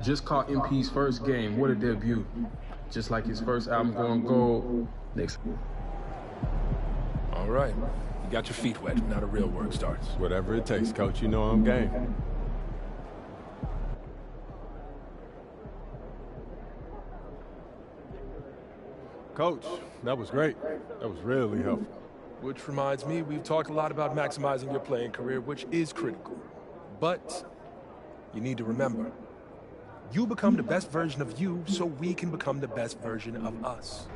Just caught MP's first game. What a debut. Just like his first album going gold. Next. All right. You got your feet wet. Now the real work starts. Whatever it takes, Coach. You know I'm game. Coach, that was great. That was really helpful. Which reminds me, we've talked a lot about maximizing your playing career, which is critical. But you need to remember, you become the best version of you so we can become the best version of us.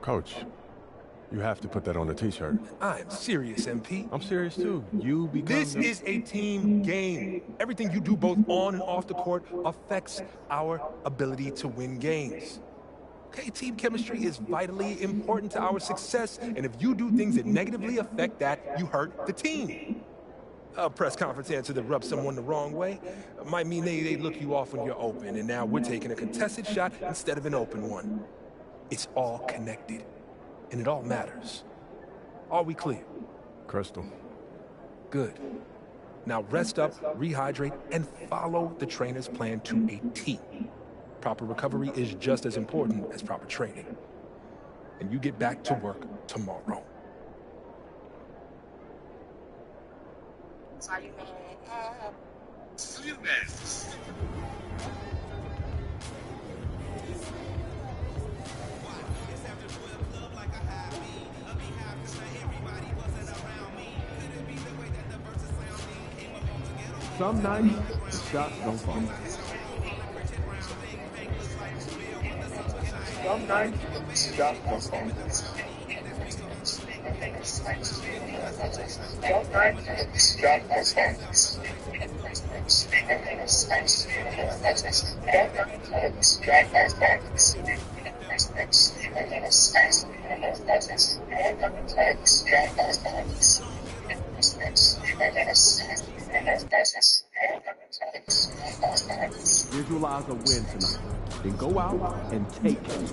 Coach, you have to put that on a t-shirt. I'm serious, MP. I'm serious too. You become This is a team game. Everything you do both on and off the court affects our ability to win games. Okay, team chemistry is vitally important to our success, and if you do things that negatively affect that, you hurt the team. A press conference answer that rubs someone the wrong way might mean they look you off when you're open, and now we're taking a contested shot instead of an open one. It's all connected, and it all matters. Are we clear? Crystal. Good. Now rest up, rehydrate, and follow the trainer's plan to a T. Proper recovery is just as important as proper training. And you get back to work tomorrow. Sorry, man. Some nights, the shots don't fall. Some nights, the shots don't fall. Visualize a win tonight, then go out and take it.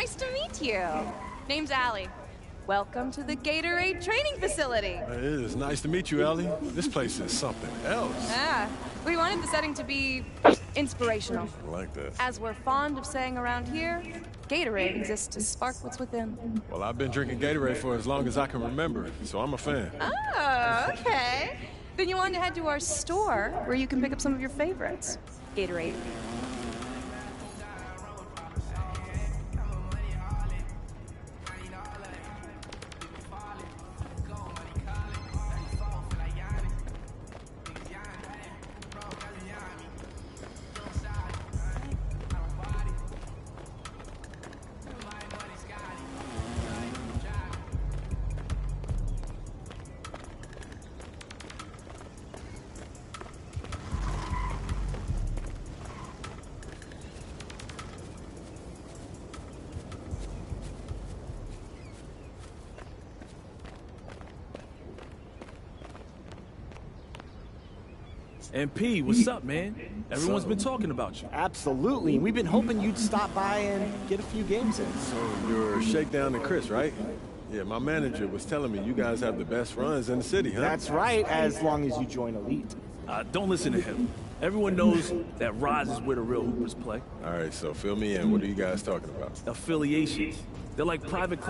Nice to meet you. Name's Allie. Welcome to the Gatorade training facility. It is nice to meet you, Ellie. This place is something else. Ah, we wanted the setting to be inspirational. I like that. As we're fond of saying around here, Gatorade exists to spark what's within. Well, I've been drinking Gatorade for as long as I can remember, so I'm a fan. Oh, okay. Then you want to head to our store where you can pick up some of your favorites. Gatorade. And P, what's up, man? Everyone's been talking about you. Absolutely. We've been hoping you'd stop by and get a few games in. So you're Shakedown and Chris, right? Yeah, my manager was telling me you guys have the best runs in the city, huh? That's right, as long as you join Elite. Don't listen to him. Everyone knows that Rise is where the real hoopers play. All right, so fill me in. What are you guys talking about? Affiliations. They're like private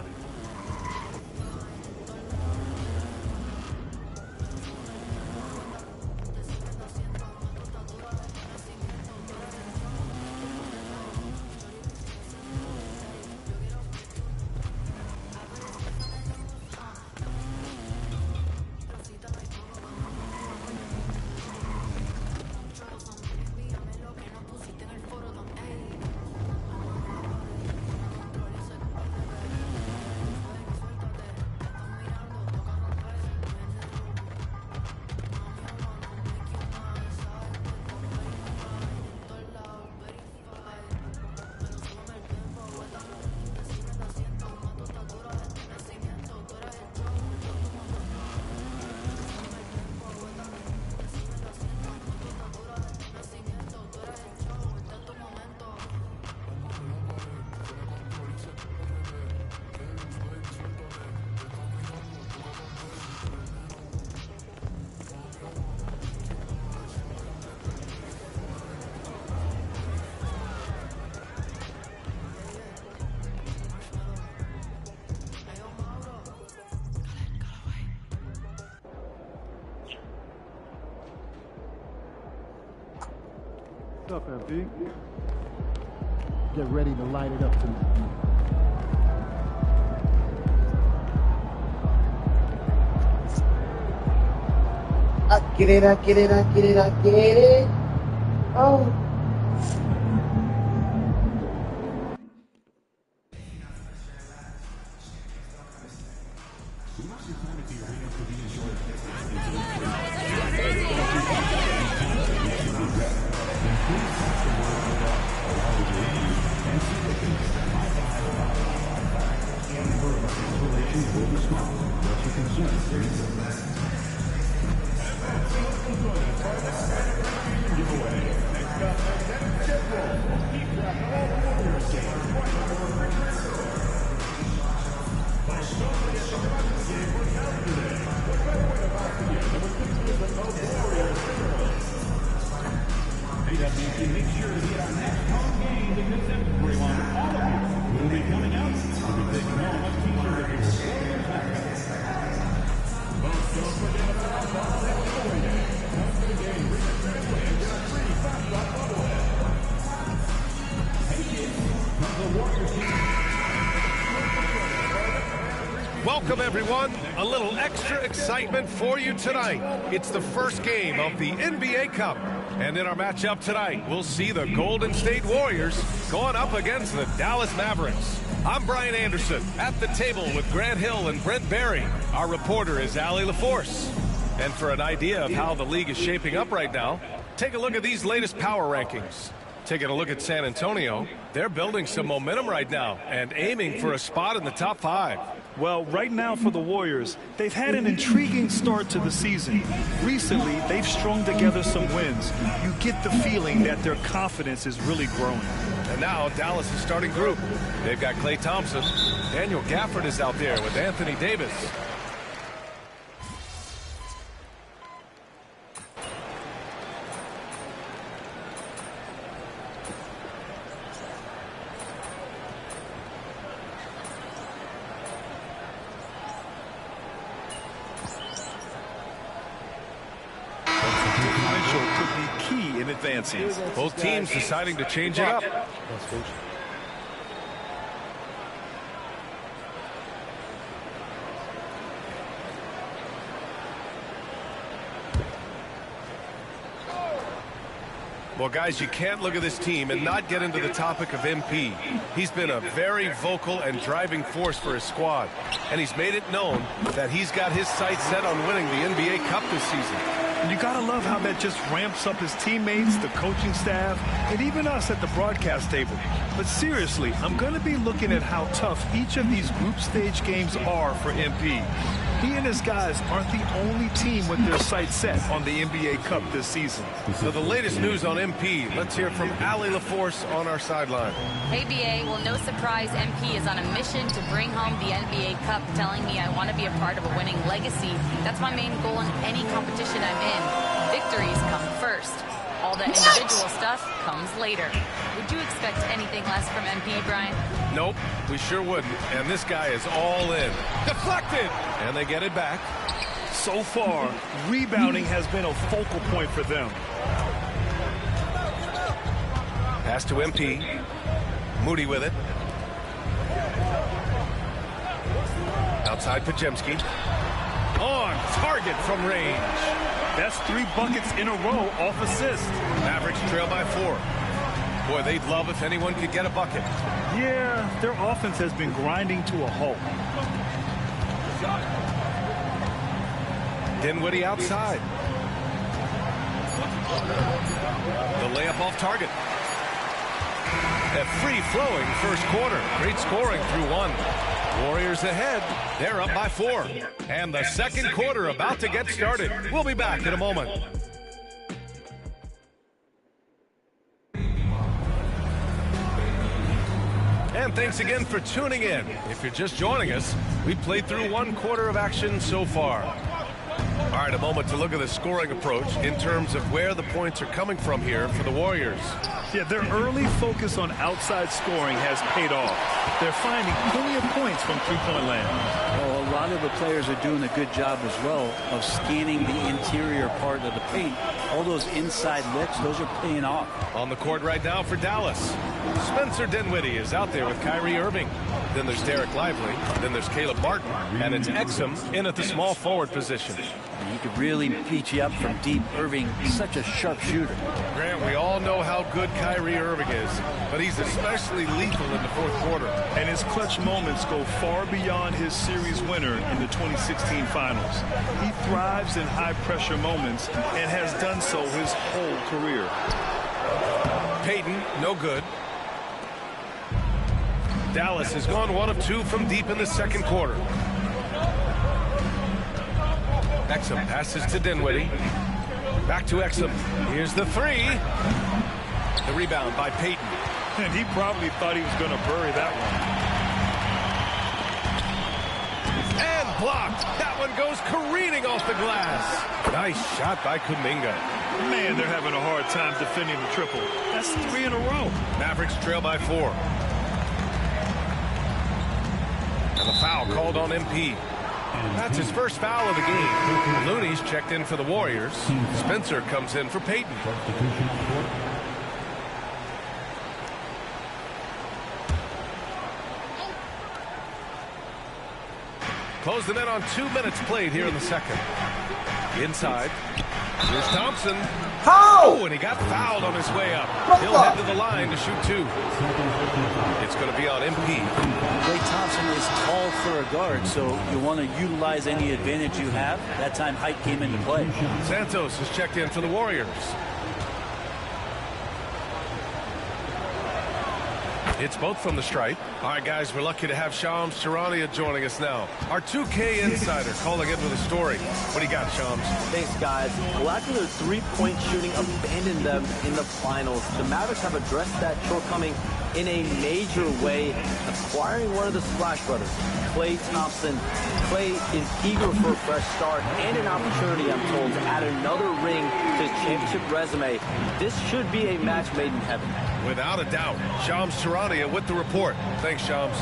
What's up, MP? Get ready to light it up tonight. I get it, I get it, I get it, I get it. Oh. Welcome, everyone. A little extra excitement for you tonight. It's the first game of the NBA Cup. And in our matchup tonight, we'll see the Golden State Warriors going up against the Dallas Mavericks. I'm Brian Anderson, at the table with Grant Hill and Brent Barry. Our reporter is Allie LaForce. And for an idea of how the league is shaping up right now, take a look at these latest power rankings. Taking a look at San Antonio, they're building some momentum right now and aiming for a spot in the top 5. Well, right now for the Warriors, they've had an intriguing start to the season. Recently, they've strung together some wins. You get the feeling that their confidence is really growing. And now Dallas' starting group. They've got Klay Thompson. Daniel Gafford is out there with Anthony Davis. Both teams deciding to change it up. Well, guys, you can't look at this team and not get into the topic of MP. He's been a very vocal and driving force for his squad, and he's made it known that he's got his sights set on winning the NBA Cup this season. And you gotta love how that just ramps up his teammates, the coaching staff, and even us at the broadcast table. But seriously, I'm gonna be looking at how tough each of these group stage games are for MP. He and his guys aren't the only team with their sights set on the NBA Cup this season. So the latest news on MP, let's hear from Allie LaForce on our sideline. Hey, BA. Well, no surprise, MP is on a mission to bring home the NBA Cup, telling me I want to be a part of a winning legacy. That's my main goal in any competition I'm in. Victories come first. All the individual stuff comes later. Would you expect anything less from MP, Brian? Nope, we sure wouldn't. And this guy is all in. Deflected! And they get it back. So far, rebounding has been a focal point for them. Pass to MP. Moody with it. Outside Podziemski. On target from range. That's 3 buckets in a row off assist. Mavericks trail by 4. Boy, they'd love if anyone could get a bucket. Yeah, their offense has been grinding to a halt. Dinwiddie outside. The layup off target. A free-flowing first quarter. Great scoring through 1. Warriors ahead. They're up by 4. And the second quarter about to get started. We'll be back in a moment. And thanks again for tuning in. If you're just joining us, we've played through 1 quarter of action so far. All right, a moment to look at the scoring approach in terms of where the points are coming from here for the Warriors. Yeah, their early focus on outside scoring has paid off. They're finding plenty of points from three-point land. Well, a lot of the players are doing a good job as well of scanning the interior part of the paint. All those inside looks, those are paying off. On the court right now for Dallas, Spencer Dinwiddie is out there with Kyrie Irving. Then there's Derek Lively. Then there's Caleb Martin. And it's Exum in at the small forward position. He could really beat you up from deep. Irving, such a sharp shooter. Grant, we all know how good Kyrie Irving is, but he's especially lethal in the fourth quarter. And his clutch moments go far beyond his series winner in the 2016 finals. He thrives in high-pressure moments and has done so his whole career. Payton, no good. Dallas has gone 1 of 2 from deep in the second quarter. Exum passes to Dinwiddie. Back to Exum. Here's the 3. The rebound by Payton. And he probably thought he was going to bury that one. And blocked. That one goes careening off the glass. Nice shot by Kuminga. Man, they're having a hard time defending the triple. That's 3 in a row. Mavericks trail by 4. And the foul called on MP. That's his first foul of the game. Looney's checked in for the Warriors. Spencer comes in for Payton. Close the net on 2 minutes played here in the second. Inside. Here's Thompson. Oh, and he got fouled on his way up. He'll head to the line to shoot 2. It's going to be on MP. Klay Thompson is tall for a guard, so you want to utilize any advantage you have. That time height came into play. Santos is checked in for the Warriors. It's both from the stripe. All right, guys, we're lucky to have Shams Charania joining us now. Our 2K insider calling in with a story. What do you got, Shams? Thanks, guys. Lacking their three-point shooting abandoned them in the finals. The Mavericks have addressed that shortcoming in a major way, acquiring one of the Splash Brothers, Klay Thompson. Klay is eager for a fresh start and an opportunity, I'm told, to add another ring to his championship resume. This should be a match made in heaven. Without a doubt. Shams Charania with the report. Thanks, Shams.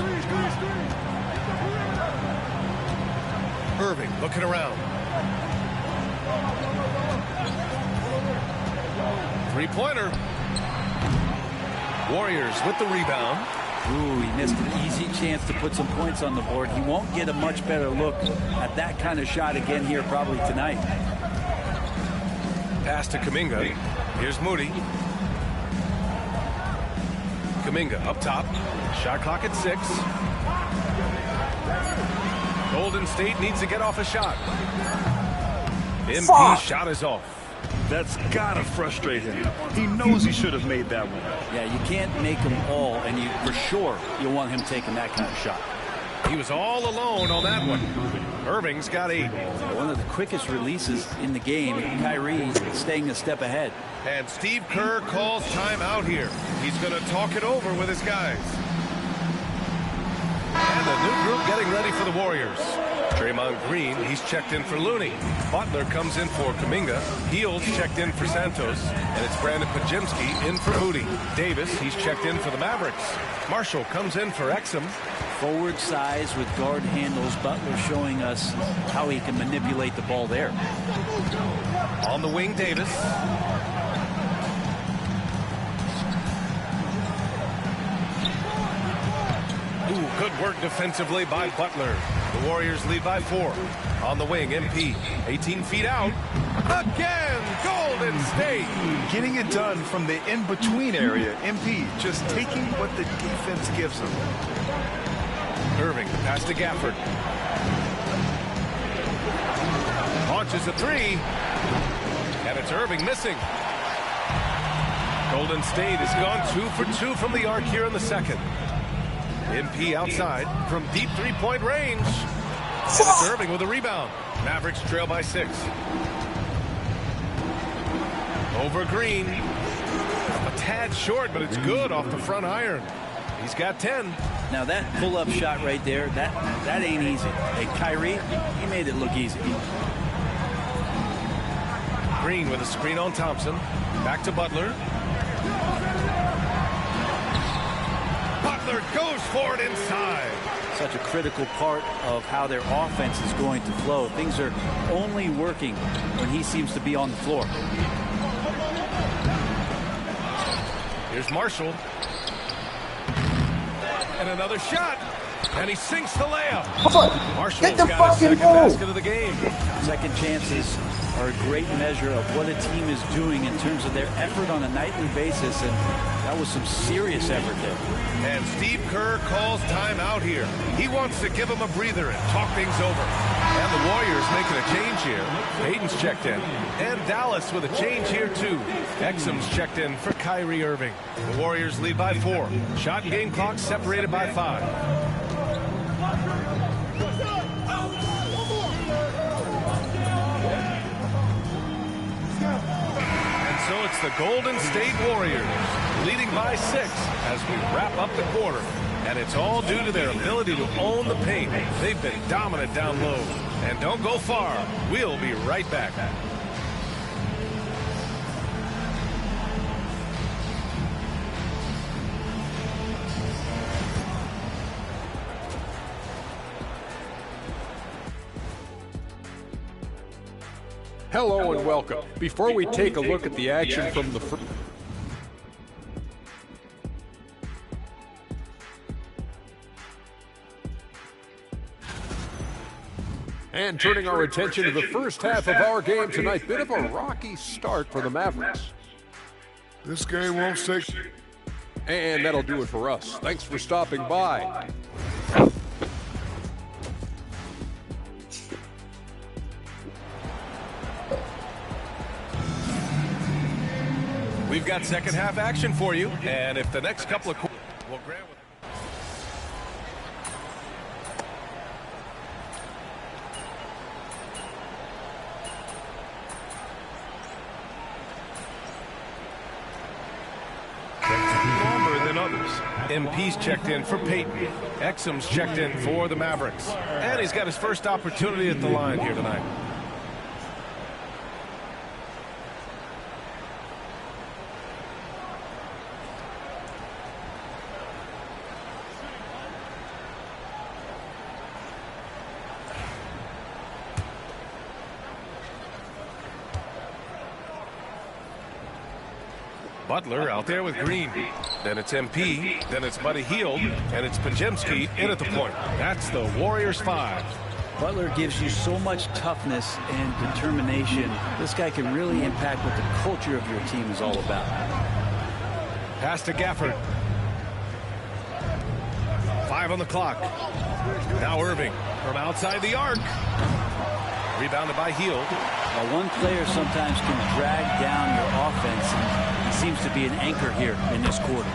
Irving looking around. Three-pointer. Warriors with the rebound. Ooh, he missed an easy chance to put some points on the board. He won't get a much better look at that kind of shot again here probably tonight. Pass to Kuminga. Here's Moody. Kuminga up top. Shot clock at 6. Golden State needs to get off a shot. MP shot is off. That's gotta frustrate him. He knows he should have made that one. Yeah, you can't make them all, and you for sure you want him taking that kind of shot. He was all alone on that one. Irving's got 8. One of the quickest releases in the game. Kyrie staying a step ahead. And Steve Kerr calls timeout here. He's going to talk it over with his guys. And the new group getting ready for the Warriors. Draymond Green, he's checked in for Looney. Butler comes in for Kuminga. Hield checked in for Santos. And it's Brandon Podziemski in for Moody. Davis, he's checked in for the Mavericks. Marshall comes in for Exum. Forward size with guard handles. Butler showing us how he can manipulate the ball there. On the wing, Davis. Ooh, good work defensively by Butler. The Warriors lead by 4. On the wing, MP. 18 feet out. Again, Golden State. Getting it done from the in-between area. MP just taking what the defense gives him. Irving, pass to Gafford. Launches a 3. And it's Irving missing. Golden State has gone 2 for 2 from the arc here in the second. MP outside from deep three-point range. And it's Irving with a rebound. Mavericks trail by 6. Over Green. A tad short, but it's good off the front iron. He's got 10. Now that pull-up shot right there, that ain't easy. Hey, Kyrie, he made it look easy. Green with a screen on Thompson. Back to Butler. Butler goes for it inside. Such a critical part of how their offense is going to flow. Things are only working when he seems to be on the floor. Here's Marshall. And another shot. And he sinks the layup. Marshall's got his second basket of the game. Second chances are a great measure of what a team is doing in terms of their effort on a nightly basis, and that was some serious effort there. And Steve Kerr calls timeout here. He wants to give him a breather and talk things over. And the Warriors making a change here. Hayden's checked in. And Dallas with a change here too. Exum's checked in for Kyrie Irving. The Warriors lead by 4. Shot and game clock separated by 5. So it's the Golden State Warriors leading by 6 as we wrap up the quarter. And it's all due to their ability to own the paint. They've been dominant down low. And don't go far. We'll be right back. Hello and welcome. Before we take a look at the action from the first... And turning our attention to the first half of our game tonight, bit of a rocky start for the Mavericks. This game won't take... And that'll do it for us. Thanks for stopping by. We've got second half action for you, and if the next couple of... We'll Well, Grant. Longer than others. MP's checked in for Peyton. Exum's checked in for the Mavericks. And he's got his first opportunity at the line here tonight. Butler out there with Green. Then it's MP. Then it's Buddy Hield. And it's Podziemski in at the point. That's the Warriors 5. Butler gives you so much toughness and determination. This guy can really impact what the culture of your team is all about. Pass to Gafford. 5 on the clock. Now Irving from outside the arc. Rebounded by Hield. Well, one player sometimes can drag down your offense, and he seems to be an anchor here in this quarter.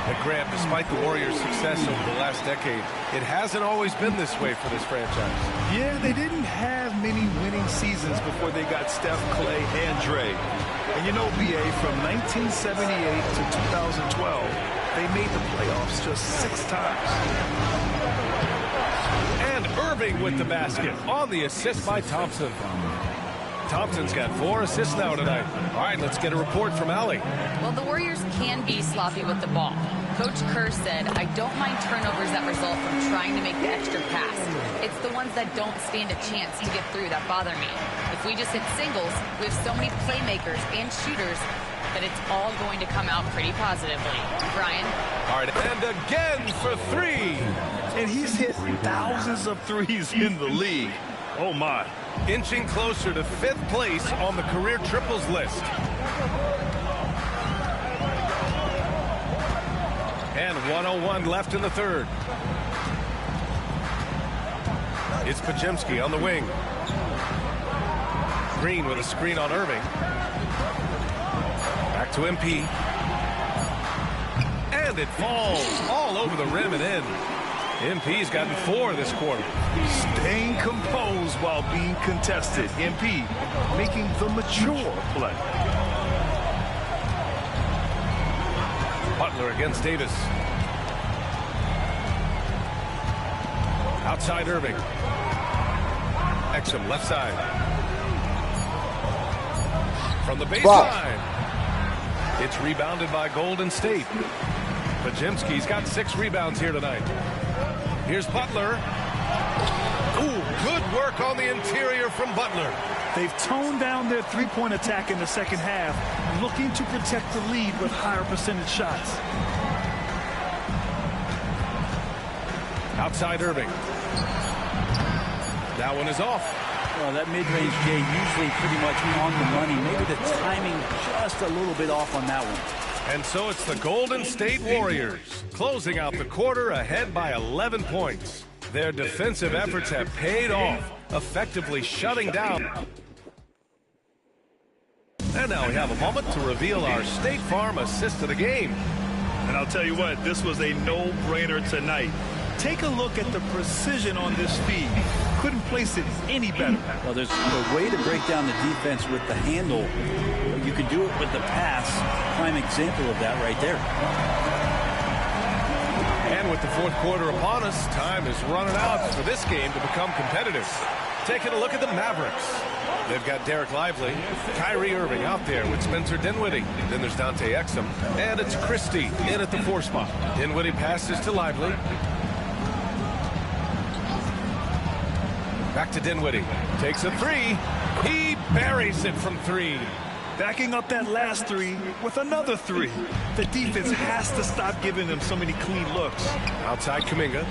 And Grant, despite the Warriors' success over the last decade, it hasn't always been this way for this franchise. Yeah, they didn't have many winning seasons before they got Steph, Clay, and Dre. And you know, BA, from 1978 to 2012, they made the playoffs just 6 times. And Irving with the basket on the assist by Thompson. Thompson's got 4 assists now tonight. All right, let's get a report from Allie. Well, the Warriors can be sloppy with the ball. Coach Kerr said, I don't mind turnovers that result from trying to make the extra pass. It's the ones that don't stand a chance to get through that bother me. If we just hit singles, we have so many playmakers and shooters that it's all going to come out pretty positively. Brian? All right, and again for 3. And he's hit thousands of threes in the league. Oh, my. Inching closer to 5th place on the career triples list. And 1:01 left in the 3rd. It's Podziemski on the wing. Green with a screen on Irving. Back to MP. And it falls all over the rim and in. MP's gotten 4 this quarter. Staying composed while being contested. MP making the mature play. Butler against Davis. Outside Irving. Exum left side. From the baseline. It's rebounded by Golden State. Podziemski's got 6 rebounds here tonight. Here's Butler. Ooh, good work on the interior from Butler. They've toned down their three-point attack in the second half, looking to protect the lead with higher percentage shots. Outside Irving. That one is off. Well, that mid-range Jay usually pretty much on the money. Maybe the timing just a little bit off on that one. And so it's the Golden State Warriors closing out the quarter ahead by 11 points. Their defensive efforts have paid off, effectively shutting down. And now we have a moment to reveal our State Farm assist of the game. And I'll tell you what, this was a no-brainer tonight. Take a look at the precision on this feed. Couldn't place it any better. Well, there's a way to break down the defense with the handle. You can do it with the pass. Prime example of that right there. And with the 4th quarter upon us, time is running out for this game to become competitive. Taking a look at the Mavericks. They've got Derek Lively, Kyrie Irving out there with Spencer Dinwiddie. Then there's Dante Exum, and it's Christie in at the 4 spot. Dinwiddie passes to Lively. Back to Dinwiddie. Takes a 3. He buries it from 3. Backing up that last 3 with another 3. The defense has to stop giving them so many clean looks. Outside Kuminga.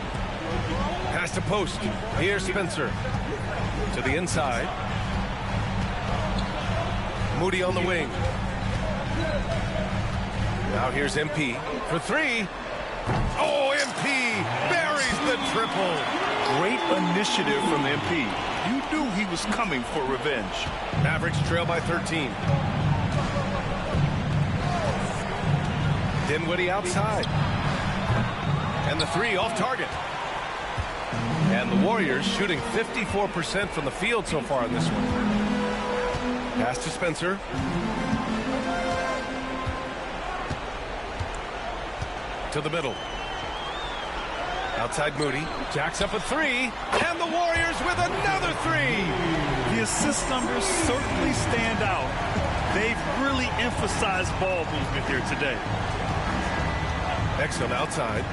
Pass to post. Here's Spencer. To the inside. Moody on the wing. Now here's MP for 3. Oh, MP buries the triple. Great initiative from MP. You knew he was coming for revenge. Mavericks trail by 13. Dinwiddie outside. And the three off target. And the Warriors shooting 54% from the field so far in this one. Pass to Spencer. To the middle. Outside Moody. Jacks up a three. And the Warriors with another three. The assist numbers certainly stand out. They've really emphasized ball movement here today. Exum outside.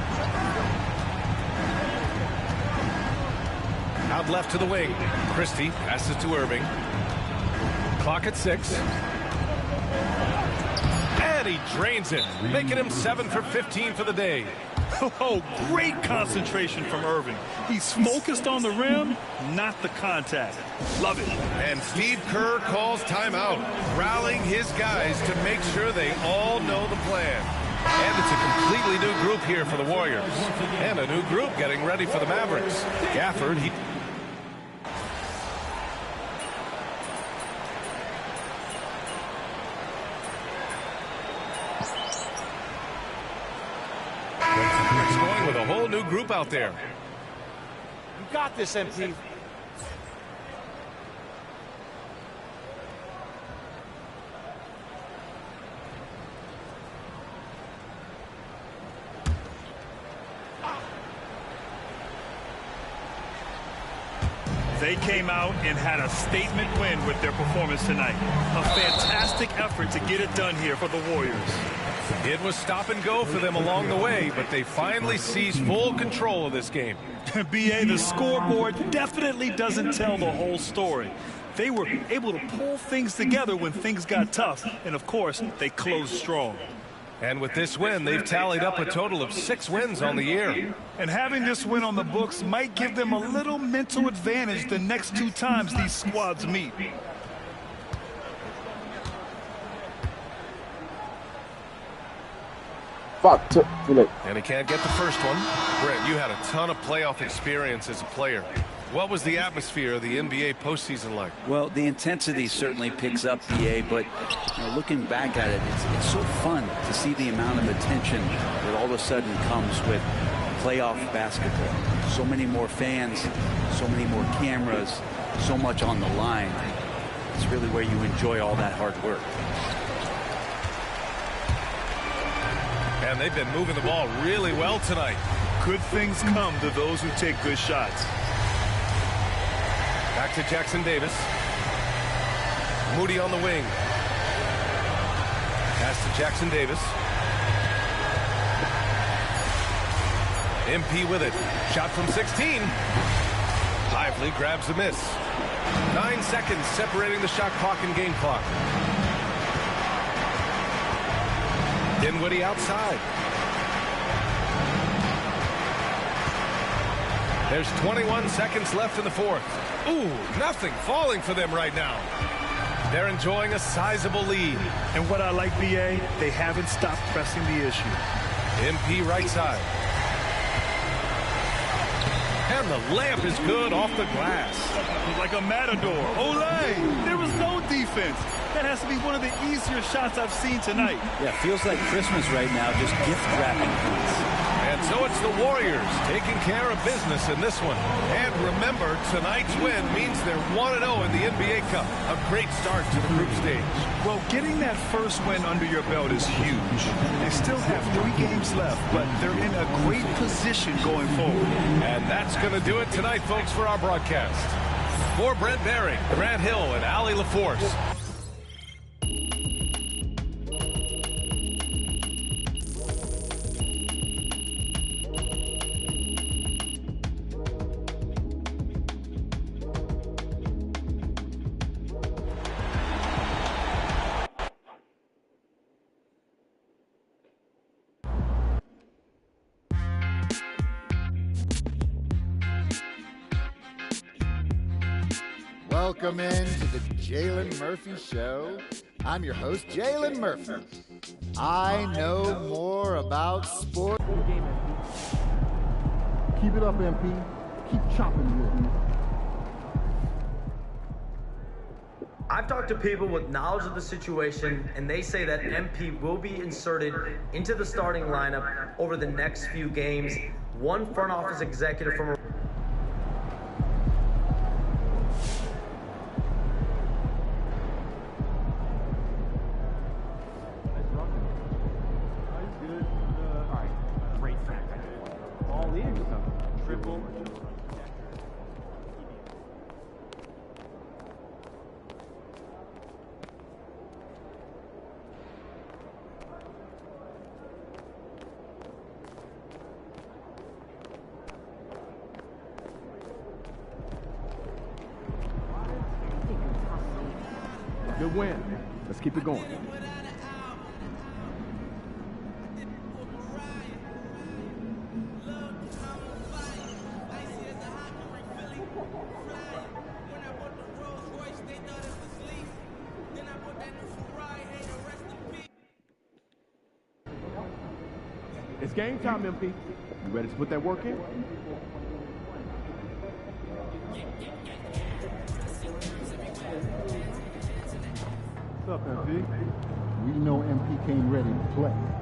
Out left to the wing. Christie passes to Irving. Clock at 6. And he drains it, making him 7 for 15 for the day. Oh, great concentration from Irving. He's focused on the rim, not the contact. Love it. And Steve Kerr calls timeout, rallying his guys to make sure they all know the plan. And it's a completely new group here for the Warriors. And a new group getting ready for the Mavericks. Gafford, going with a whole new group out there. You got this, MP. They came out and had a statement win with their performance tonight. A fantastic effort to get it done here for the Warriors. It was stop and go for them along the way, but they finally seized full control of this game. BA, the scoreboard definitely doesn't tell the whole story. They were able to pull things together when things got tough, and of course, they closed strong. And with this win, they've tallied up a total of 6 wins on the year. And having this win on the books might give them a little mental advantage the next 2 times these squads meet. Fuck, too late. And he can't get the first one. Brent, you had a ton of playoff experience as a player. What was the atmosphere of the NBA postseason like? Well, the intensity certainly picks up, BA, but looking back at it, it's so fun to see the amount of attention that all of a sudden comes with playoff basketball. So many more fans, so many more cameras, so much on the line. It's really where you enjoy all that hard work. And they've been moving the ball really well tonight. Good things come to those who take good shots. Back to Jackson Davis. Moody on the wing. Pass to Jackson Davis. MP with it. Shot from 16. Lively grabs the miss. 9 seconds separating the shot clock and game clock. Dinwiddie outside. There's 21 seconds left in the fourth. Ooh, nothing falling for them right now. They're enjoying a sizable lead. And what I like, BA, they haven't stopped pressing the issue. MP right side. And the layup is good off the glass. Like a matador. Olé! There was no defense. That has to be one of the easier shots I've seen tonight. Yeah, feels like Christmas right now, just gift wrapping points. And so it's the Warriors taking care of business in this one. And remember, tonight's win means they're 1-0 in the NBA Cup. A great start to the group stage. Well, getting that first win under your belt is huge. They still have 3 games left, but they're in a great position going forward. And that's going to do it tonight, folks, for our broadcast. For Brent Barry, Grant Hill, and Allie LaForce. Welcome in to the Jalen Murphy Show. I'm your host, Jalen Murphy. I know more about sports. Keep it up, MP. Keep chopping with me. I've talked to people with knowledge of the situation, and they say that MP will be inserted into the starting lineup over the next few games. One front office executive from Good win. Let's keep it going. It's game time, MP. You ready to put that work in? What's up, MP? We know MP came ready to play.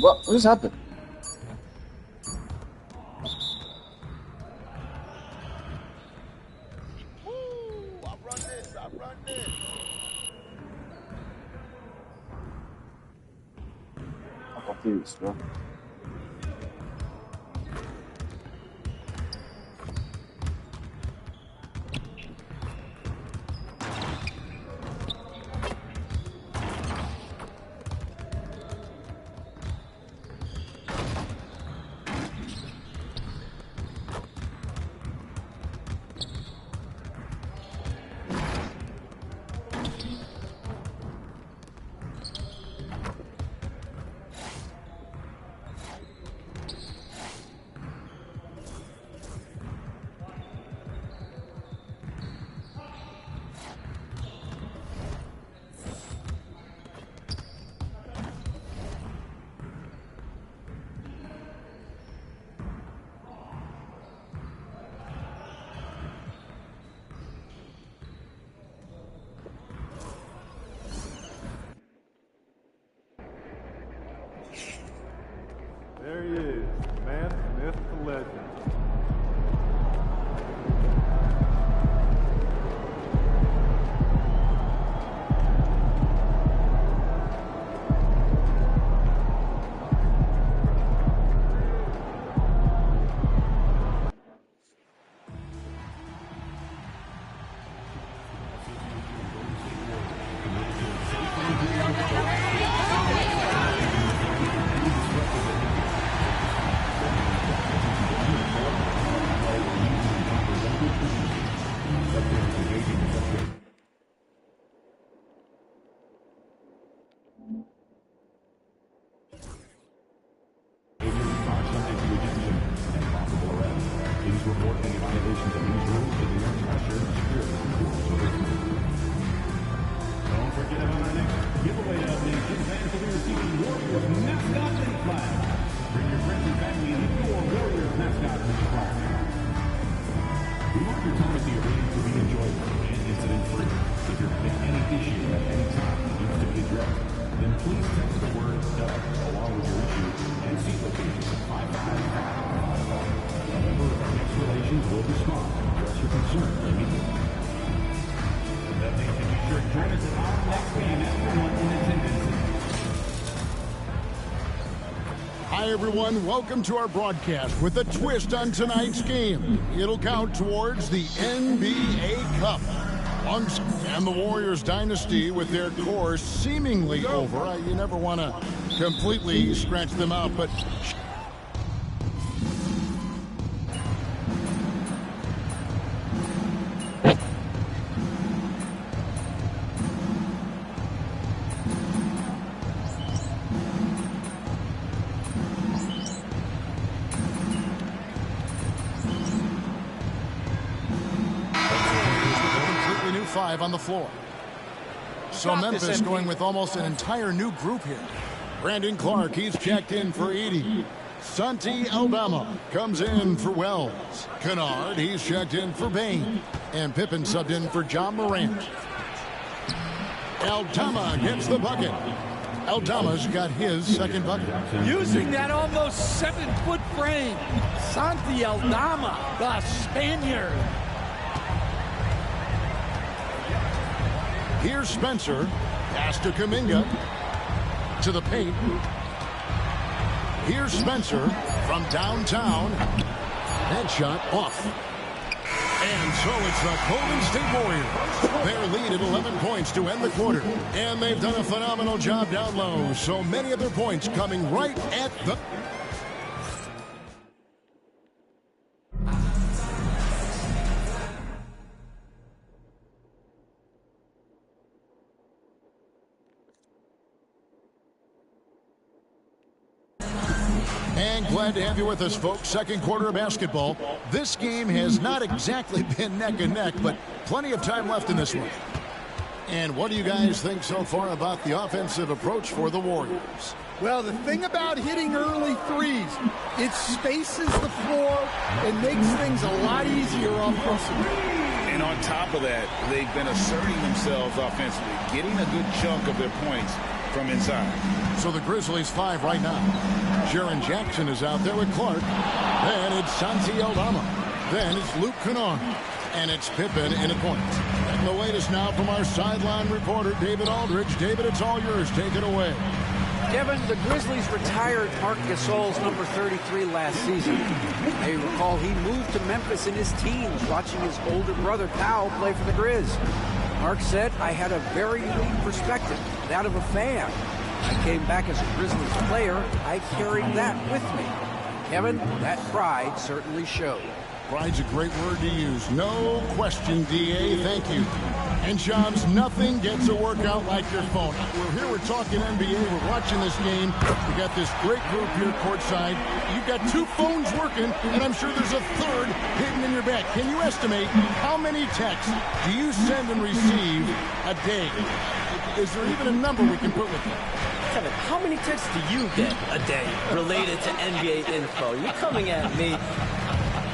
What just happened? I'm confused, bro. There he is, man, myth, the legend. Hi, everyone. Welcome to our broadcast with a twist on tonight's game. It'll count towards the NBA Cup. And the Warriors dynasty with their core seemingly over. You never want to completely scratch them out, but... Five on the floor. So Memphis going with almost an entire new group here. Brandon Clark, he's checked in for Edey. Santi Aldama comes in for Wells. Kennard, he's checked in for Bain. And Pippen subbed in for John Morant. Aldama gets the bucket. Aldama's got his second bucket. Using that almost 7-foot frame, Santi Aldama, the Spaniard. Here's Spencer. Pass to Kuminga. To the paint. Here's Spencer from downtown. Headshot off. And so it's the Golden State Warriors. Their lead at 11 points to end the quarter. And they've done a phenomenal job down low. So many of their points coming right at the... And glad to have you with us, folks. Second quarter of basketball. This game has not exactly been neck and neck, but plenty of time left in this one. And what do you guys think so far about the offensive approach for the Warriors? Well, the thing about hitting early threes, it spaces the floor and makes things a lot easier offensively. And on top of that, they've been asserting themselves offensively, getting a good chunk of their points from inside. So the Grizzlies 5 right now. Jaren Jackson is out there with Clark. Then it's Santi Aldama. Then it's Luke Kennard. And it's Pippen in a point. And the latest now from our sideline reporter, David Aldridge. David, it's all yours. Take it away. Kevin, the Grizzlies retired Marc Gasol's number 33 last season. You may recall he moved to Memphis in his teens, watching his older brother Powell play for the Grizz. Mark said, I had a very unique perspective, that of a fan. I came back as a Grizzlies player. I carried that with me. Kevin, that pride certainly showed. Pride's a great word to use. No question, D.A. Thank you. And, Shams, nothing gets a workout like your phone. We're here, we're talking NBA, we're watching this game. We got this great group here courtside. You've got 2 phones working, and I'm sure there's a third hidden in your bag. Can you estimate how many texts do you send and receive a day? Is there even a number we can put with that? Kevin, how many texts do you get a day related to NBA info? You're coming at me.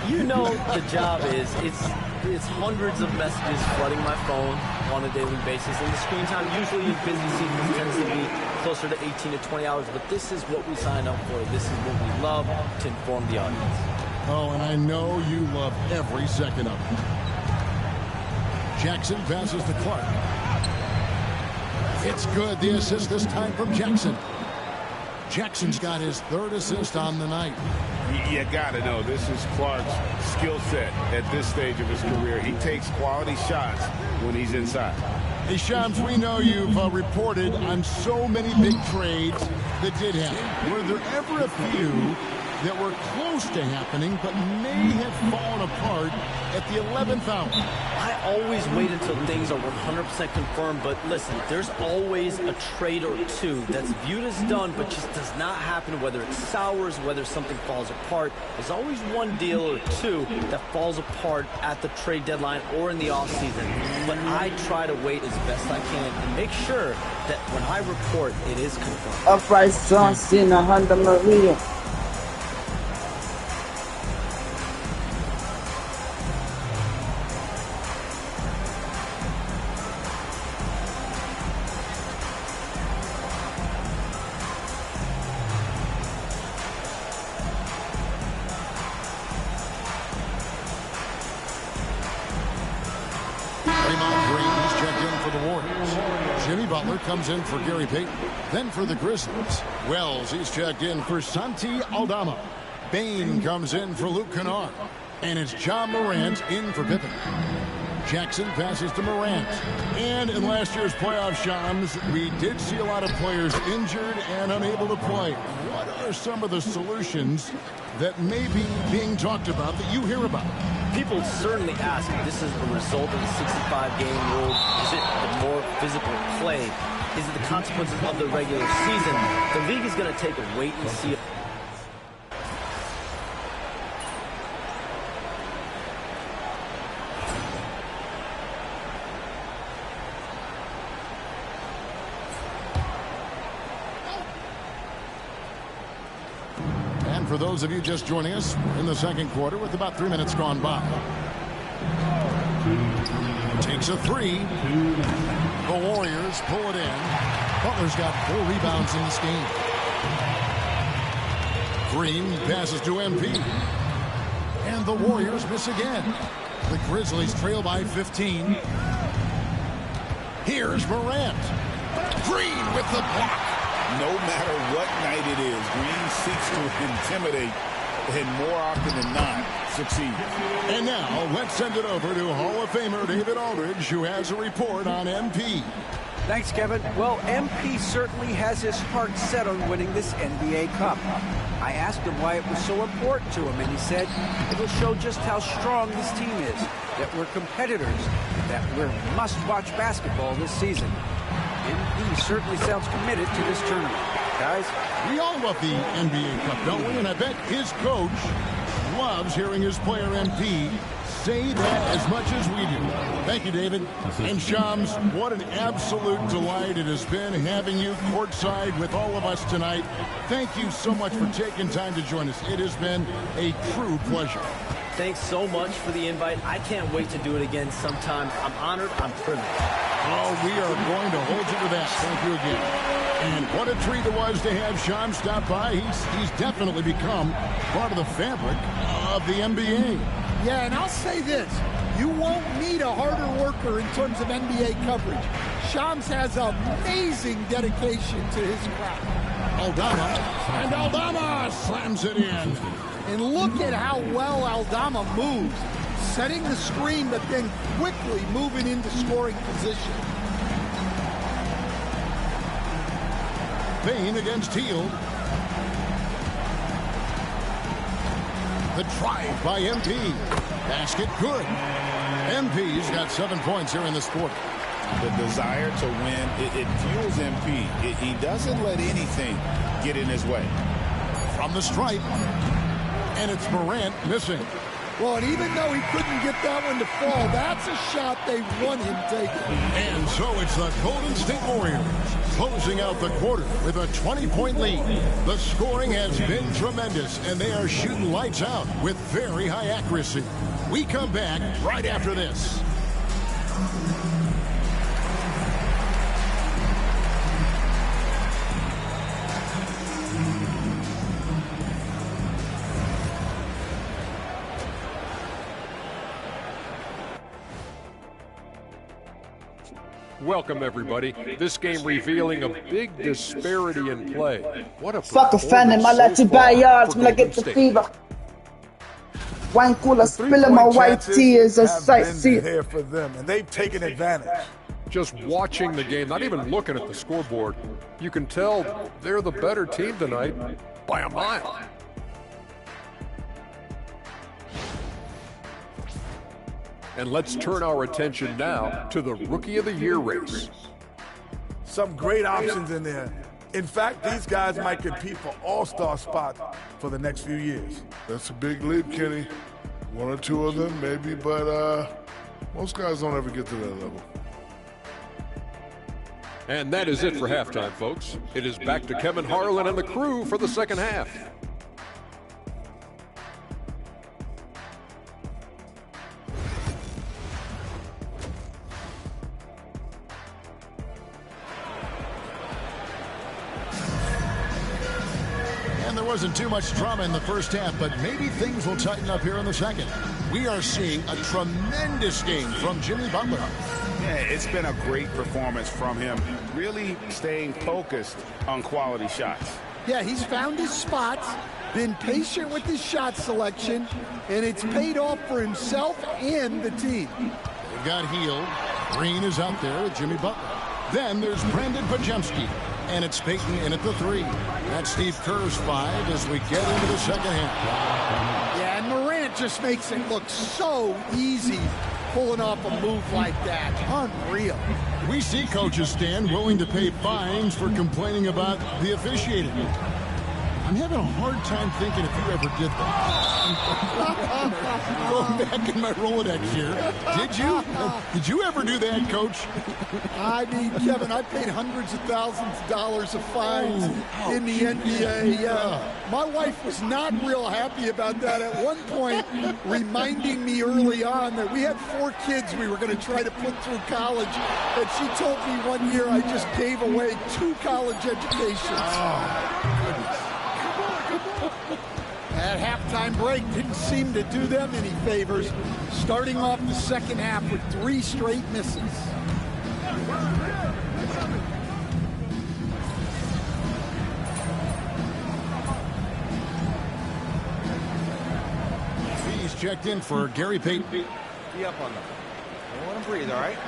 You know the job is, it's hundreds of messages flooding my phone on a daily basis. And the screen time usually in busy seasons tends to be closer to 18 to 20 hours. But this is what we signed up for. This is what we love to inform the audience. Oh, and I know you love every second of it. Jackson passes to Clark. It's good. The assist this time from Jackson. Jackson's got his 3rd assist on the night. You got to know, this is Clark's skill set at this stage of his career. He takes quality shots when he's inside. Hey, Shams, we know you've reported on so many big trades that did happen. Were there ever a few that were close to happening but may have fallen apart at the 11th hour? I always wait until things are 100% confirmed, but listen, there's always a trade or two that's viewed as done but just does not happen, whether it sours, whether something falls apart. There's always one deal or two that falls apart at the trade deadline or in the offseason. But I try to wait as best I can and make sure that when I report, it is confirmed. Upright John Cena, Honda Maria. Comes in for Gary Payton. Then for the Grizzlies, Wells, he's checked in for Santi Aldama. Bain comes in for Luke Kennard. And it's Ja Morant in for Pippen. Jackson passes to Morant. And in last year's playoff, Shams, we did see a lot of players injured and unable to play. What are some of the solutions that may be being talked about that you hear about? People certainly ask if this is a result of the 65-game rule. Is it the more physical play? Is it the consequences of the regular season? The league is going to take a wait and see. For those of you just joining us, in the second quarter with about 3 minutes gone by. Takes a 3. The Warriors pull it in. Butler's got 4 rebounds in this game. Green passes to MP. And the Warriors miss again. The Grizzlies trail by 15. Here's Morant. Green with the block. No matter what night it is, Green seeks to intimidate and more often than not succeed. And now let's send it over to Hall of Famer David Aldridge, who has a report on MP. Thanks, Kevin. Well, MP certainly has his heart set on winning this NBA Cup. I asked him why it was so important to him, and he said it'll show just how strong this team is, that we're competitors, that we're must-watch basketball this season. MP certainly sounds committed to this tournament. Guys, we all love the NBA Cup, don't we? And I bet his coach loves hearing his player MP say that as much as we do. Thank you, David. And Shams, what an absolute delight it has been having you courtside with all of us tonight. Thank you so much for taking time to join us. It has been a true pleasure. Thanks so much for the invite. I can't wait to do it again sometime. I'm honored. I'm privileged. Oh, we are going to hold you to that. Thank you again. And what a treat it was to have Shams stop by. He's definitely become part of the fabric of the NBA. Yeah, and I'll say this. You won't meet a harder worker in terms of NBA coverage. Shams has amazing dedication to his craft. Aldama slams it in. And look at how well Aldama moves, setting the screen, but then quickly moving into scoring position. Payne against Hield. The drive by MP. Basket good. MP's got 7 points here in this quarter. The desire to win, it fuels MP. He doesn't let anything get in his way. From the stripe. And it's Morant missing. Well, and even though he couldn't get that one to fall, that's a shot they want him taking. And so it's the Golden State Warriors closing out the quarter with a 20-point lead. The scoring has been tremendous, and they are shooting lights out with very high accuracy. We come back right after this. Welcome, everybody. This game revealing a big disparity in play. What a Fuck a fan in my Latin yards when I get the fever. Wine cooler spilling my white tears as sightseeing. Here for them, and they've taken advantage. Just watching the game, not even looking at the scoreboard, you can tell they're the better team tonight by a mile. And let's turn our attention now to the Rookie of the Year race. Some great options in there. In fact, these guys might compete for all-star spots for the next few years. That's a big leap, Kenny. One or two of them, maybe, but most guys don't ever get to that level. And that is it for halftime, folks. It is back to Kevin Harlan and the crew for the second half. There wasn't too much drama in the first half, but maybe things will tighten up here in the second. We are seeing a tremendous game from Jimmy Butler. Yeah, it's been a great performance from him, really staying focused on quality shots. Yeah, he's found his spots, been patient with his shot selection, and it's paid off for himself and the team. They've got Hield. Green is out there with Jimmy Butler. Then there's Brandon Podziemski. And it's Payton in at the 3. That's Steve Kerr's 5 as we get into the second half. Yeah, and Morant just makes it look so easy pulling off a move like that. Unreal. We see coaches stand willing to pay fines for complaining about the officiating. I'm having a hard time thinking if you ever did that. Going back in my Rolodex here. Did you? Did you ever do that, Coach? I mean, Kevin, I paid hundreds of thousands of dollars of fines in the NBA. My wife was not real happy about that at one point, reminding me early on that we had 4 kids we were going to try to put through college. And she told me one year I just gave away 2 college educations. That halftime break didn't seem to do them any favors, starting off the second half with 3 straight misses. He's checked in for Gary Payton. Be up on them. Don't let them breathe, all right?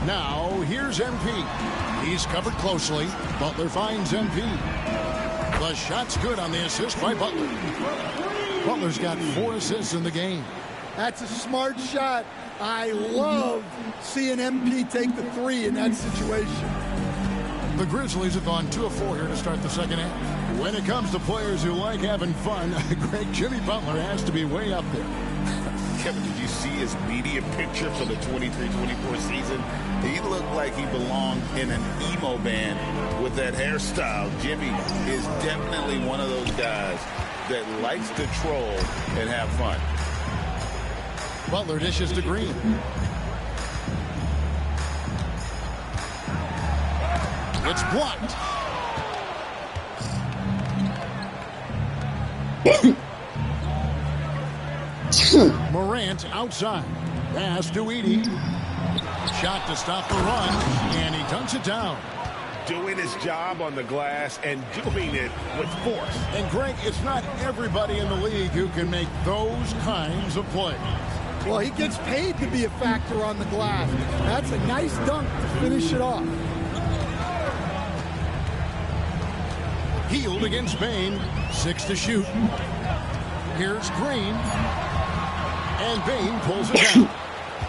Now, here's MP. He's covered closely. Butler finds MP. The shot's good on the assist by Butler. Butler's got 4 assists in the game. That's a smart shot. I love seeing MP take the 3 in that situation. The Grizzlies have gone 2 of 4 here to start the second half. When it comes to players who like having fun, Greg, Jimmy Butler has to be way up there. Kevin, did you see his media picture for the 23-24 season? He looked like he belonged in an emo band with that hairstyle. Jimmy is definitely one of those guys that likes to troll and have fun. Butler dishes to Green. It's blocked. Morant outside. Pass to Edey. Shot to stop the run, and he dunks it down. Doing his job on the glass and doing it with force. And Greg, it's not everybody in the league who can make those kinds of plays. Well, he gets paid to be a factor on the glass. That's a nice dunk to finish it off. Healed against Bane. 6 to shoot. Here's Green. And Bane pulls it down.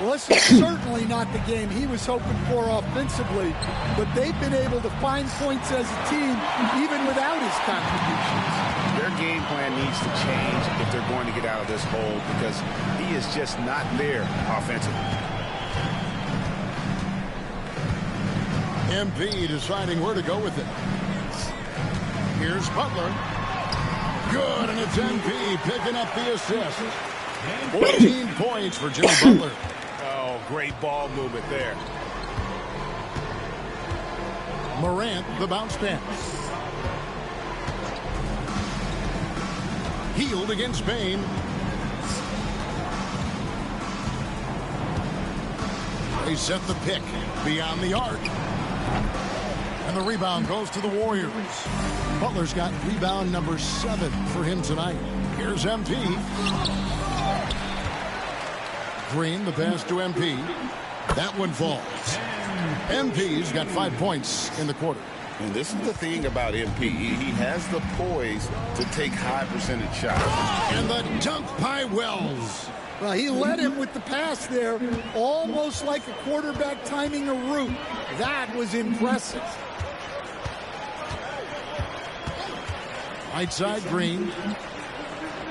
Well, this is certainly not the game he was hoping for offensively, but they've been able to find points as a team even without his contributions. Their game plan needs to change if they're going to get out of this hole because he is just not there offensively. MP deciding where to go with it. Here's Butler. Good, and it's MP picking up the assist. 14 points for Jimmy Butler. Oh, great ball movement there. Morant, the bounce pass. Healed against Bane. They set the pick beyond the arc. And the rebound goes to the Warriors. Butler's got rebound number 7 for him tonight. Here's MP. Green, the pass to MP. That one falls. MP's got 5 points in the quarter. And this is the thing about MP. He has the poise to take high percentage shots. And the dunk by Wells. Well, he led him with the pass there, almost like a quarterback timing a route. That was impressive. Right side, Green.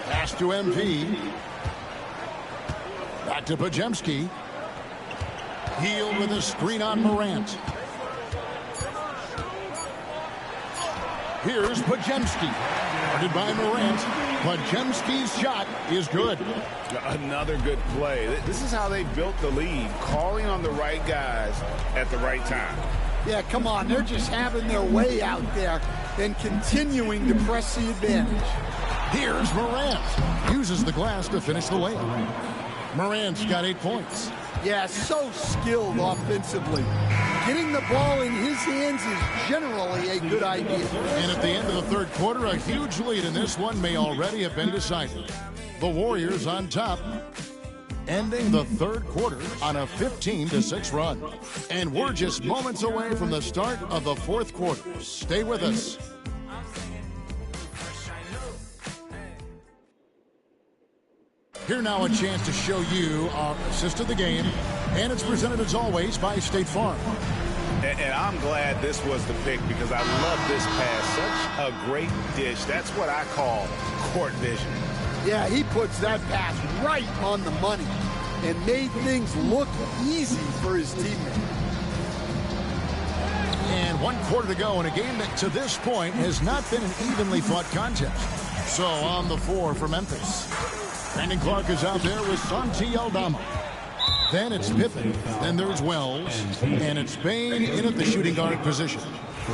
Pass to MP. Back to Podziemski. Healed with a screen on Morant. Here's Podziemski. Guarded by Morant. Podziemski's shot is good. Another good play. This is how they built the lead, calling on the right guys at the right time. Yeah, come on. They're just having their way out there and continuing to press the advantage. Here's Morant. Uses the glass to finish the layup. Morant's got 8 points. Yeah, so skilled offensively. Getting the ball in his hands is generally a good idea. And at the end of the third quarter, a huge lead in this one may already have been decided. The Warriors on top, ending the third quarter on a 15-6 run. And we're just moments away from the start of the fourth quarter. Stay with us. Here now a chance to show you our assist of the game, and it's presented as always by State Farm. And I'm glad this was the pick because I love this pass. Such a great dish. That's what I call court vision. Yeah, he puts that pass right on the money and made things look easy for his teammates. And 1 quarter to go in a game that to this point has not been an evenly fought contest. So on the floor for Memphis. Brandon Clark is out there with Santi Aldama. Then it's Pippen. Then there's Wells. And it's Bane in at the shooting guard position.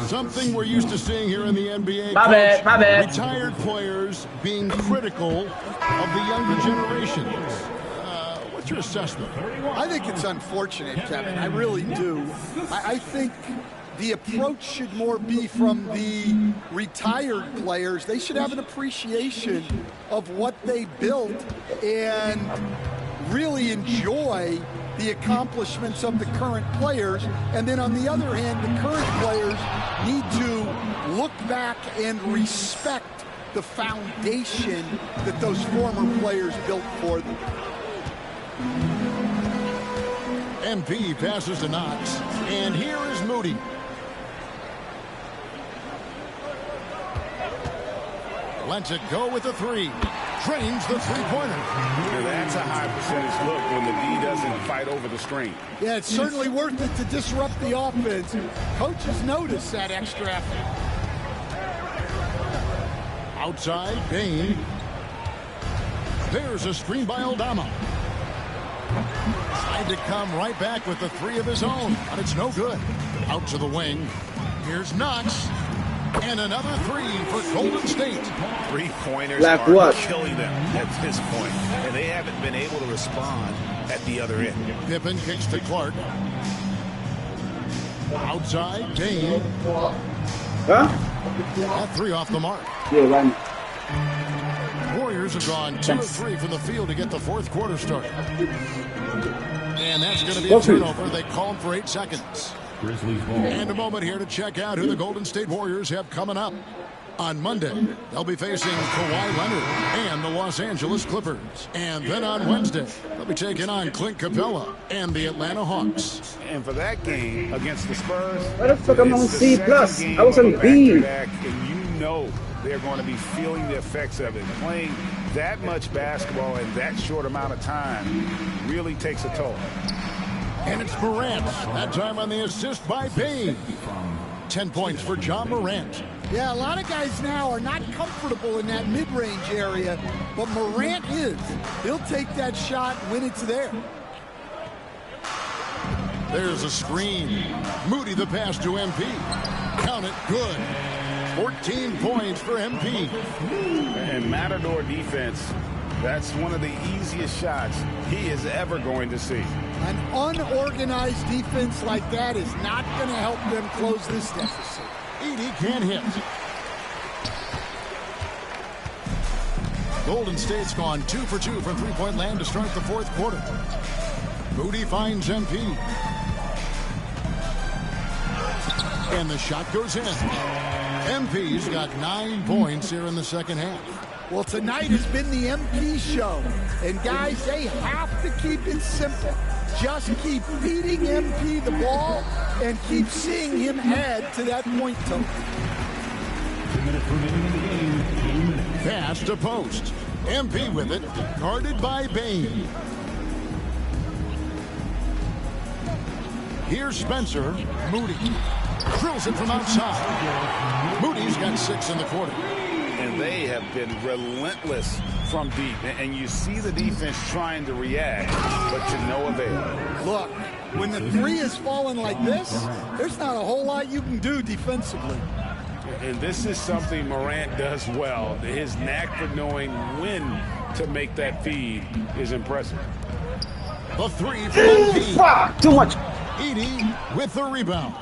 Something we're used to seeing here in the NBA. My bad. Retired players being critical of the younger generation. What's your assessment? I think it's unfortunate, Kevin. I really do. I think the approach should more be from the retired players. They should have an appreciation of what they built and really enjoy the accomplishments of the current players. And then on the other hand, the current players need to look back and respect the foundation that those former players built for them. MP passes to Knox. And here is Moody. Lets it go with a 3. drains the three-pointer. Now that's a high percentage look when the D doesn't fight over the screen. Yeah, it's certainly worth it to disrupt the offense. Coaches notice that extra effort. Outside, Bain. There's a screen by Aldama. Tried to come right back with the three of his own, but it's no good. Out to the wing. Here's Knox. And another three for Golden State. Three-pointers are killing them at this point, and they haven't been able to respond at the other end. Pippen kicks to Clark. Outside, Bain. All three off the mark. Yeah, right. Warriors have gone 2 of 3 from the field to get the fourth quarter started. And that's going to be a turnover. They called for 8 seconds. And a moment here to check out who the Golden State Warriors have coming up. On Monday, they'll be facing Kawhi Leonard and the Los Angeles Clippers. And then on Wednesday, they'll be taking on Clint Capella and the Atlanta Hawks. And for that game against the Spurs, why the fuck I'm on C+? I was on B. And you know they're going to be feeling the effects of it. Playing that much basketball in that short amount of time really takes a toll. And it's Morant, that time on the assist by Bain. 10 points for John Morant. Yeah, a lot of guys now are not comfortable in that mid-range area, but Morant is. He'll take that shot when it's there. There's a screen. Moody the pass to MP. Count it, good. 14 points for MP. And Matador defense, that's one of the easiest shots he is ever going to see. An unorganized defense like that is not going to help them close this deficit. Edey can't hit. Golden State's gone 2 for 2 from three-point land to start the fourth quarter. Moody finds MP. And the shot goes in. MP's got 9 points here in the second half. Well, tonight has been the MP show. And guys, they have to keep it simple. Just keep feeding MP the ball and keep seeing him add to that point total. Pass to post. MP with it, guarded by Bain. Here's Spencer. Moody drills it from outside. Moody's got 6 in the quarter. And they have been relentless from deep. And you see the defense trying to react, but to no avail. Look, when the three is falling like this, there's not a whole lot you can do defensively. And this is something Morant does well. His knack for knowing when to make that feed is impressive. The three for MP. Fuck, too much. Edey with the rebound.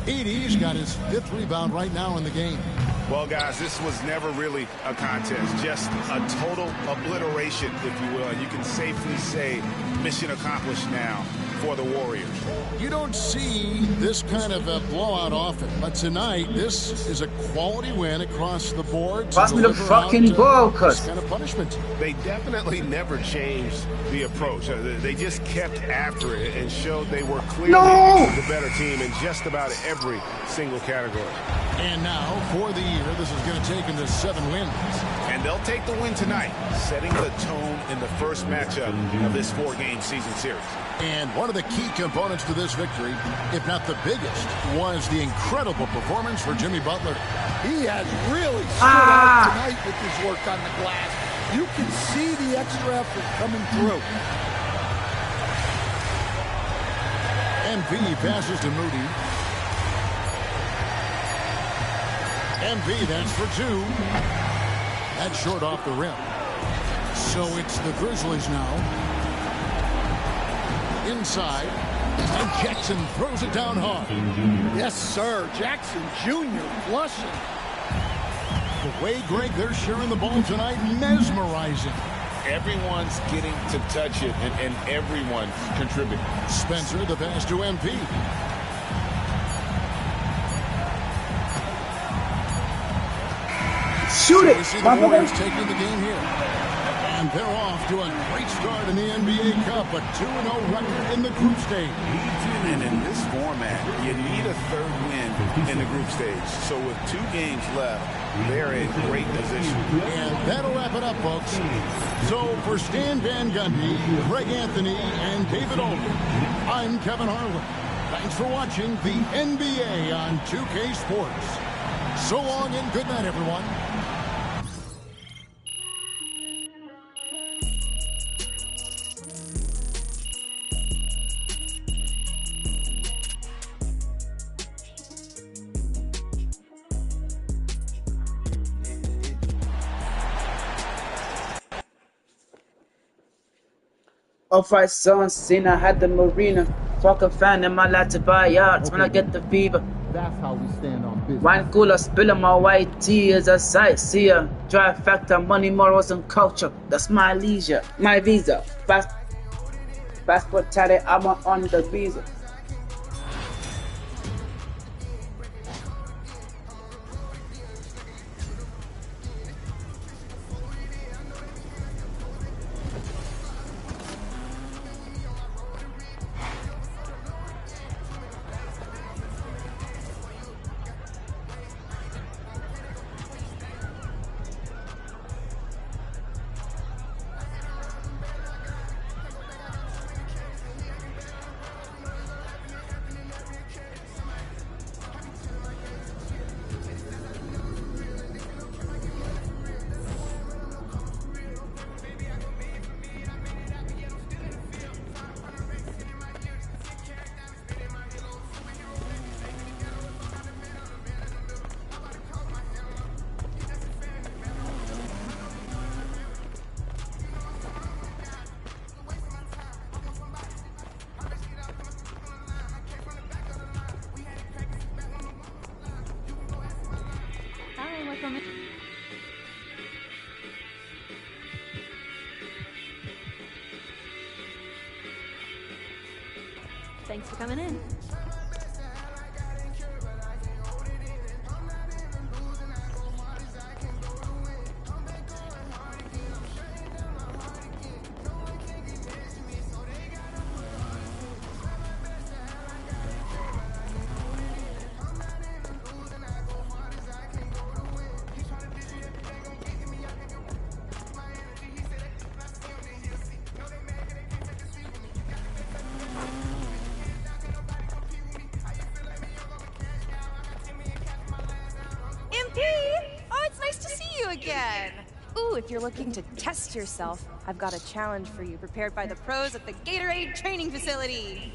Edey's got his 5th rebound right now in the game. Well, guys, this was never really a contest, just a total obliteration, if you will. And you can safely say mission accomplished now for the Warriors. You don't see this kind of a blowout often, but tonight this is a quality win across the board. Pass me the fucking ball, cuz. This kind of punishment. They definitely never changed the approach. They just kept after it and showed they were clearly the better team in just about every single category. And now, for the year, this is going to take them to 7 wins. And they'll take the win tonight, setting the tone in the first matchup of this 4-game season series. And one of the key components to this victory, if not the biggest, was the incredible performance for Jimmy Butler. He has really stood out tonight with his work on the glass. You can see the extra effort coming through. MP passes to Moody. MP, that's for 2. That's short off the rim. So it's the Grizzlies now. Inside. And Jackson throws it down hard. Yes, sir. Jackson Jr. flushing. The way, Greg, they're sharing the ball tonight, mesmerizing. Everyone's getting to touch it, and everyone contributing. Spencer, the pass to MP. Shoot it! So the Warriors taking the game here. And they're off to a great start in the NBA Cup, a 2-0 record in the group stage. And in this format, you need a third win in the group stage. So with 2 games left, they're in great position. And that'll wrap it up, folks. So for Stan Van Gundy, Greg Anthony, and David Aldridge, I'm Kevin Harlan. Thanks for watching the NBA on 2K Sports. So long and good night, everyone. Off-white sun, Cena had the marina. Fuck a fan in my lot to buy yards when I get the fever. That's how we stand on business. Wine cooler, spilling my white tea as a sightseer. Drive factor, money, morals, and culture. That's my leisure, my visa. Passport tatted, I'm on the visa. Thanks for coming in. Ooh, if you're looking to test yourself, I've got a challenge for you prepared by the pros at the Gatorade Training Facility.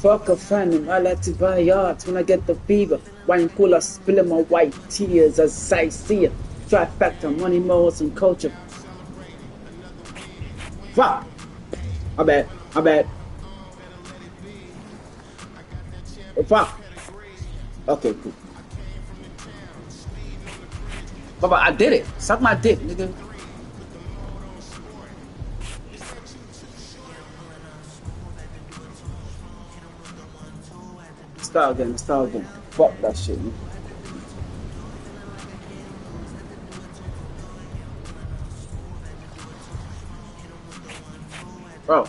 Fuck a fan, I like to buy yards when I get the fever. Wine cooler, spilling my white tears as I see it. Trifecta, money, morals, and culture. Fuck! I bet. Oh, fuck! Okay, cool. Baba, I did it. Suck my dick, nigga. Start again. Fuck that shit, man. Bro.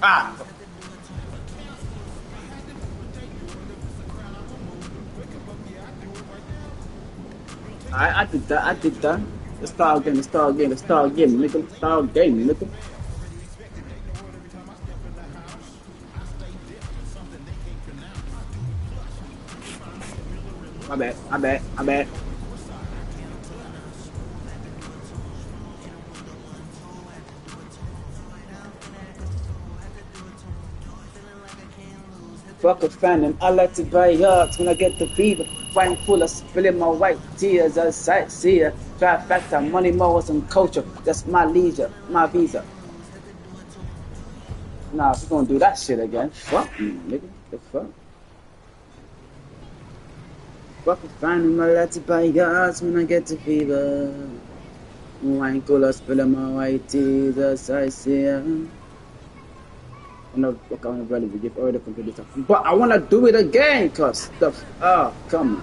Ah! I did that. Let's start again, nigga. Start again, nigga. My bad. Fuck a fan, I like to buy yards when I get the fever. Wine full of spilling my white tears as I see it. Trifecta, money, morals, and culture. That's my leisure, my visa. Nah, we're gonna do that shit again. Fuck you, nigga. The fuck? Fuck a fan, I like to buy yards when I get the fever. Wine full of spilling my white tears as I see it. I'm not ready to give all the computer stuff. But I want to do it again, cause stuff. Oh, come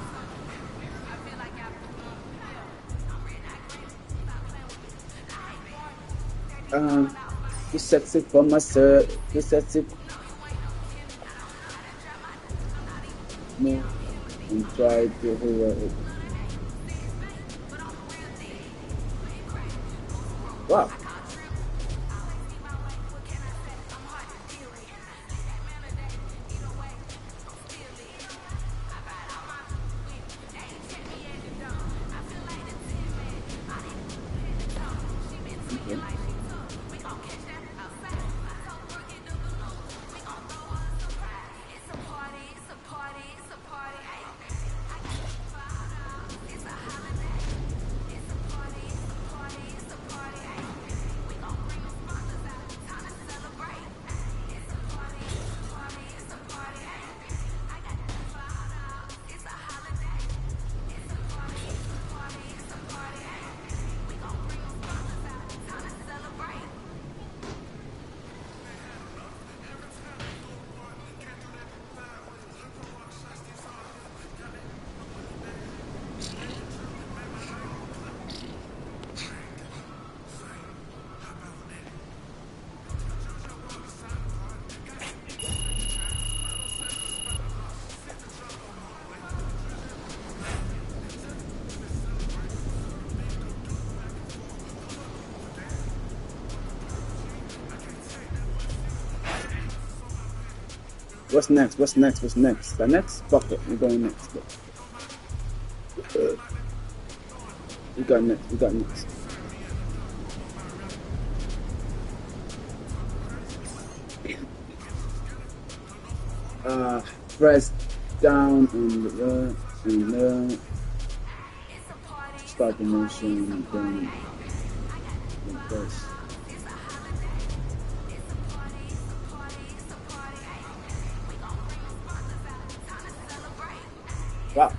on. You sexy for myself. You sexy. No, and try to hear it. Wow. What's next? The next? Fuck it, we're going next. We got next. Press down and start the motion and then press. Wow.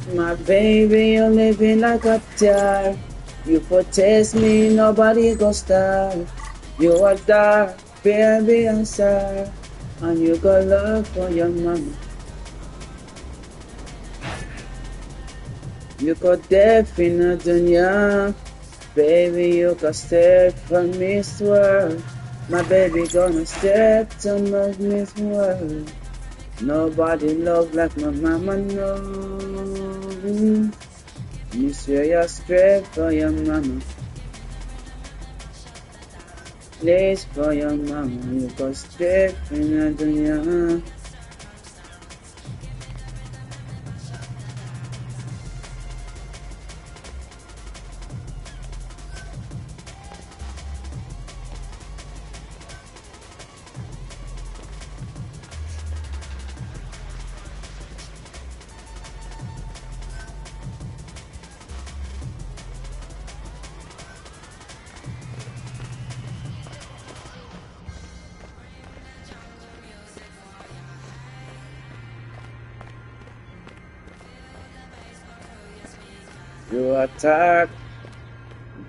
My baby, you're living like a star. You protest me, nobody go star. You are dark, baby, I'm sorry. And you got love for your mama. You got death in the dunya. Baby, you got step from this world. My baby gonna step to this world. Nobody love like my mama, no. You swear you're straight for your mama. Place for your mama. You got straight in the dunya. You attack,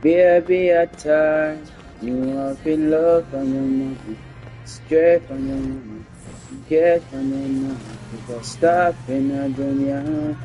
baby attack. You have in love from your mama, straight from your mama, get from your mama. You got stop in the dunya.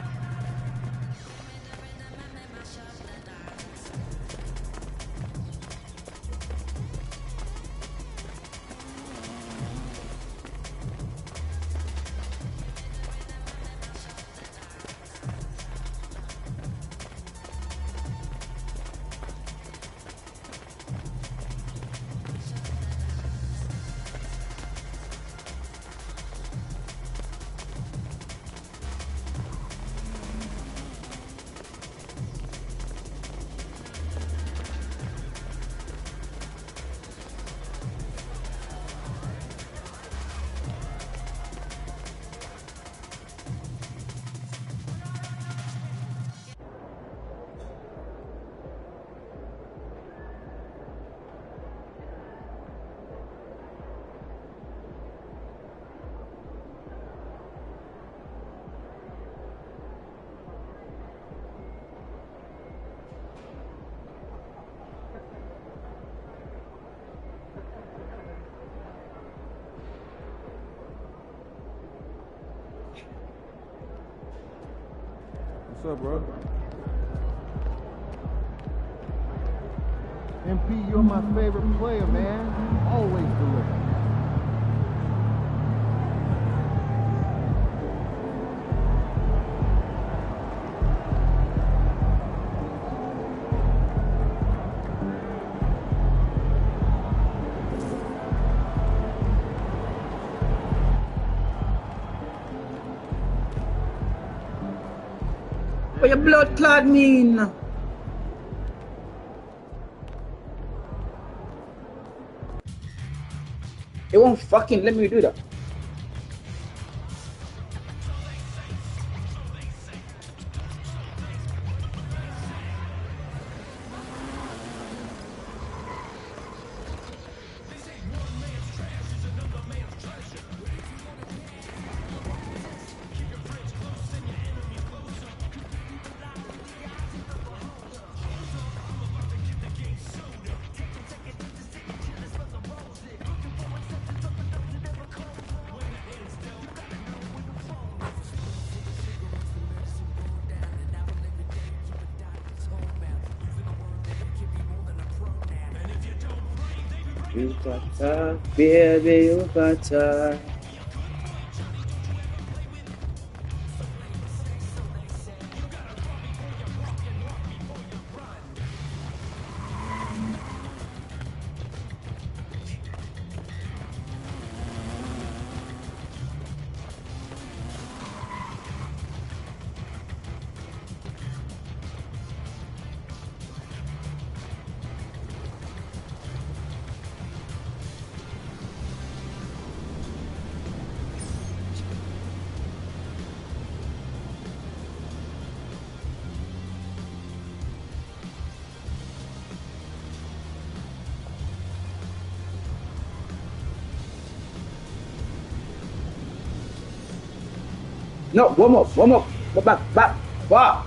What's up, bro? MP, you're my favorite player, man. Always deliver. What your blood clot mean? It won't fucking let me do that. You got time, baby, you got time. No, one more, back. Wow.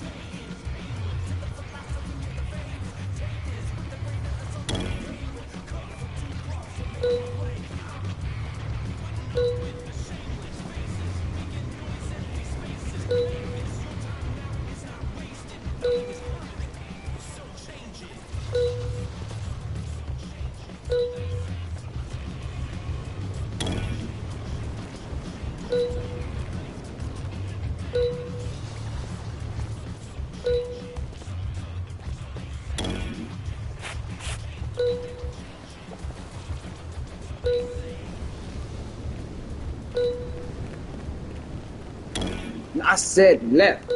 I said left.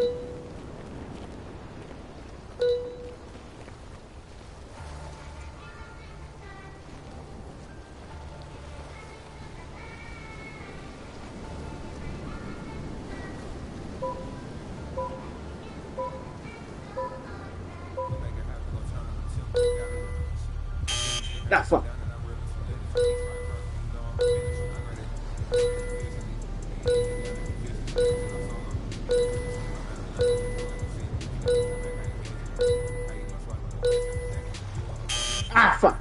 That fuck. Ah fuck.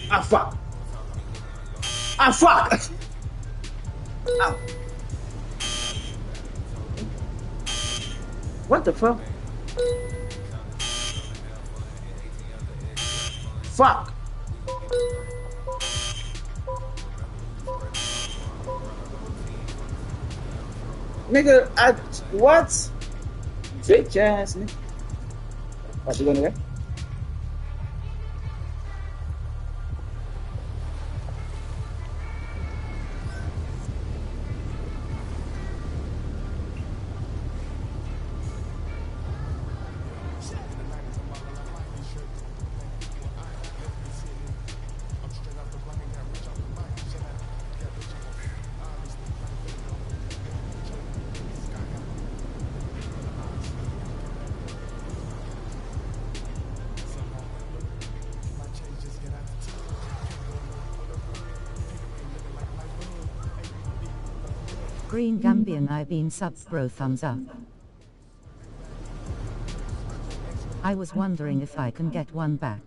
Ah fuck. Ah fuck. Ah. What the fuck? Fuck. Nigga, what? Bitch ass nigga. What's he gonna get? Green Gambian I been sub bro thumbs up. I was wondering if I can get one back.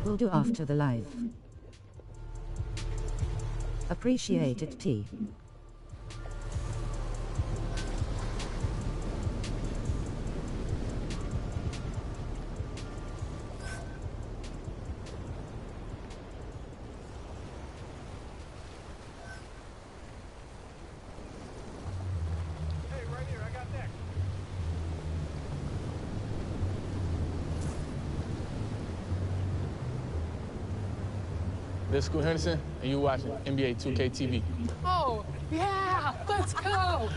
We'll do after the live. Appreciate it, T. This is Scoot Henderson, and you're watching NBA 2K TV. Oh, yeah, let's go.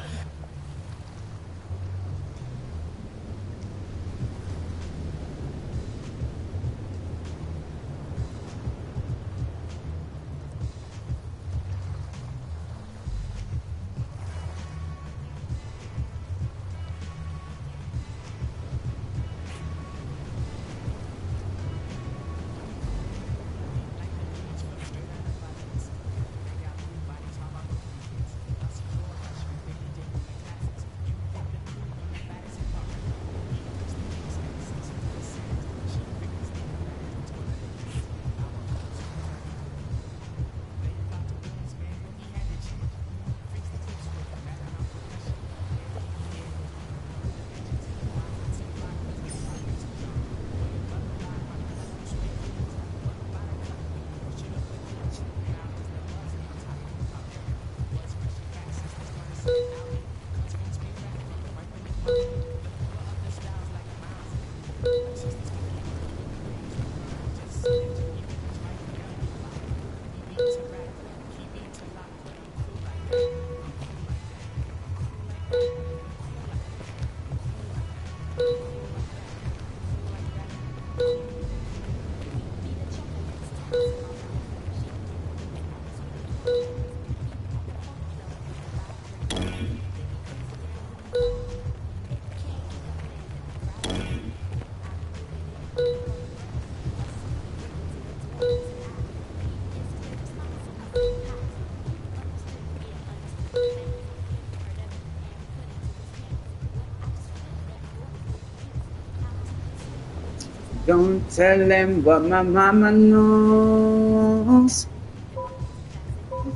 Don't tell them what my mama knows.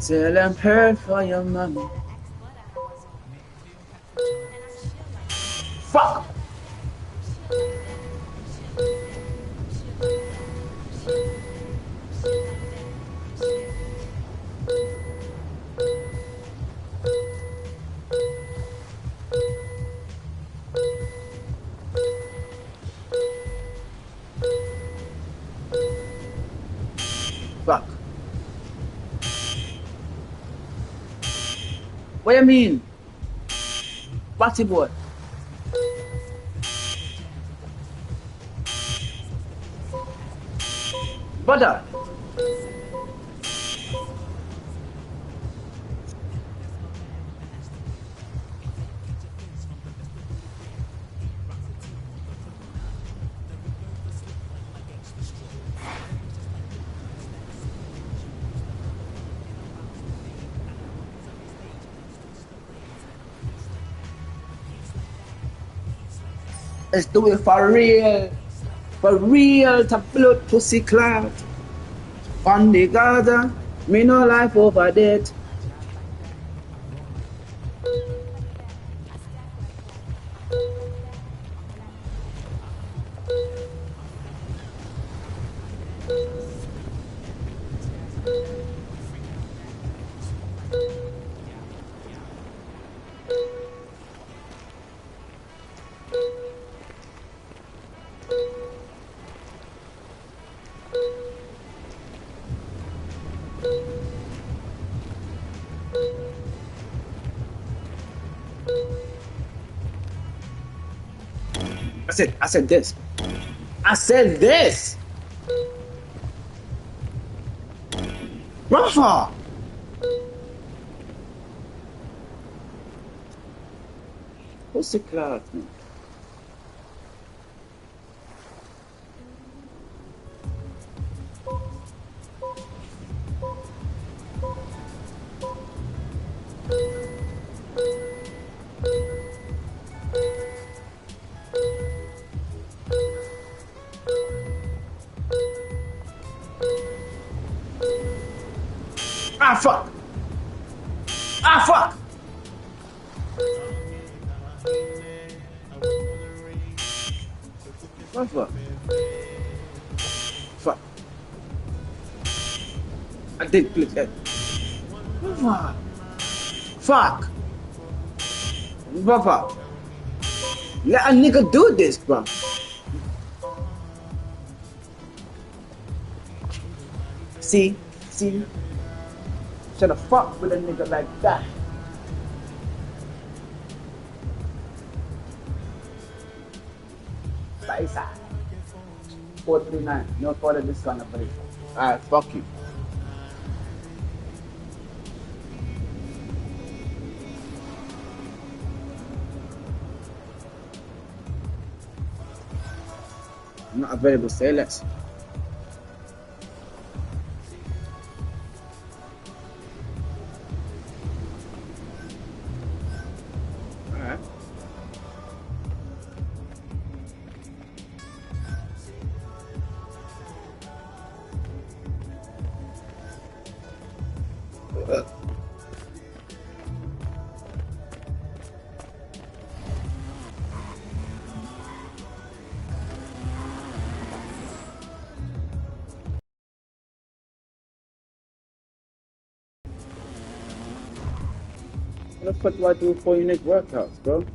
Tell them her for your mama. Fuck! Fuck. What do you mean? Batty boy. Brother. Let's do it for real to blood pussy clout. On the Gaza, me no life over dead. I said this. I said this. Brother. Pussy clout, man. Ah, fuck! Ah, fuck! What fuck? Fuck. I did click that. Fuck. Fuck. Brother. Let a nigga do this, bro. See? Should have fucked with a nigga like that. Paisa. 439. No further discount operation. Alright, fuck you. I'm not available, say less. What the fuck do I do for your next workouts, bro?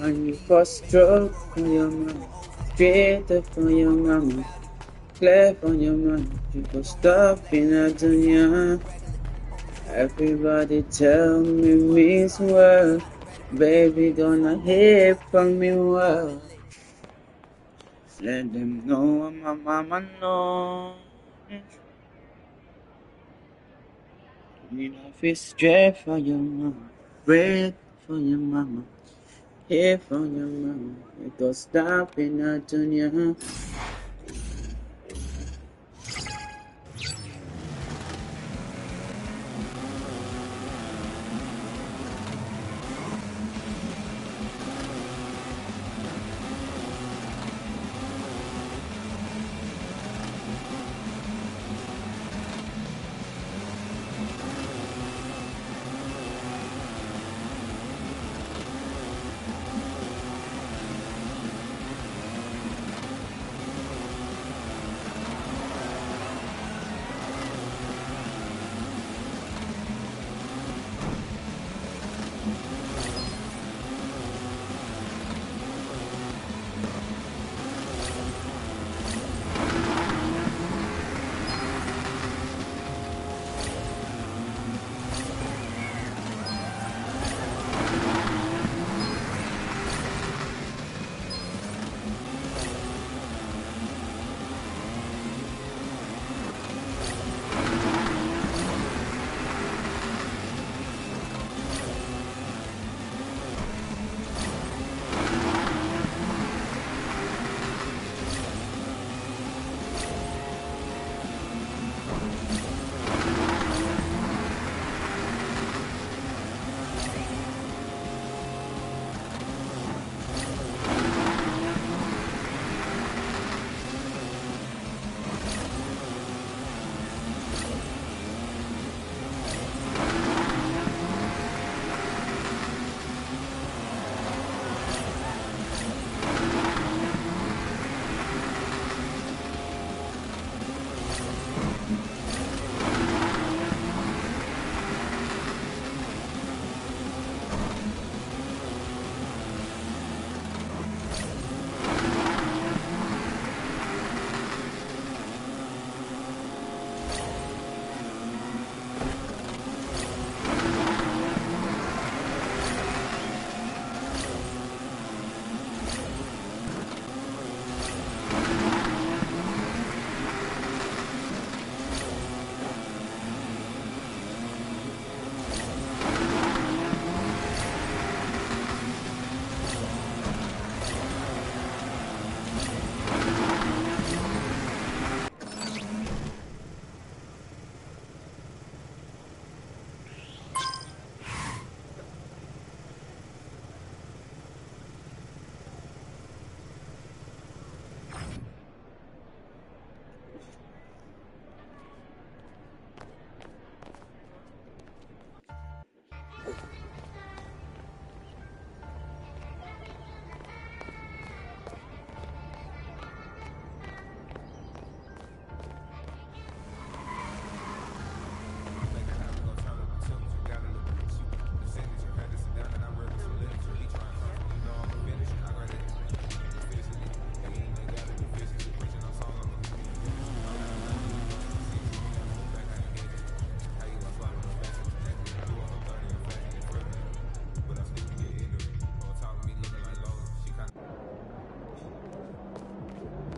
And you first stroke for your mama, straight for your mama, clear for your mama. You go stop in a dunya. Everybody tell me means well, baby gonna hear from me well. Let them know my mama know. You know if it's straight for your mama, bread for your mama, here for your mama. You go stop in a dunya.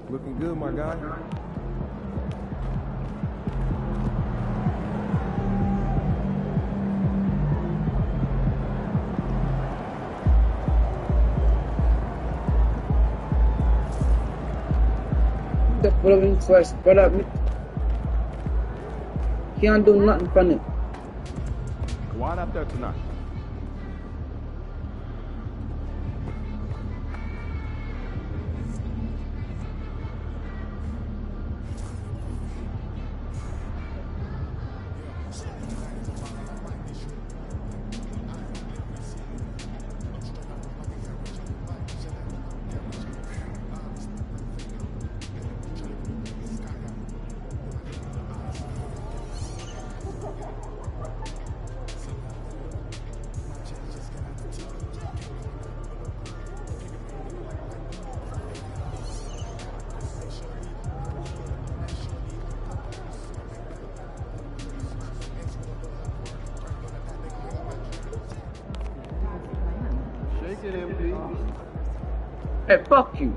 Looking good, my guy. The following first, brother. Can't do nothing from it. Go on up there tonight. Hey, fuck you.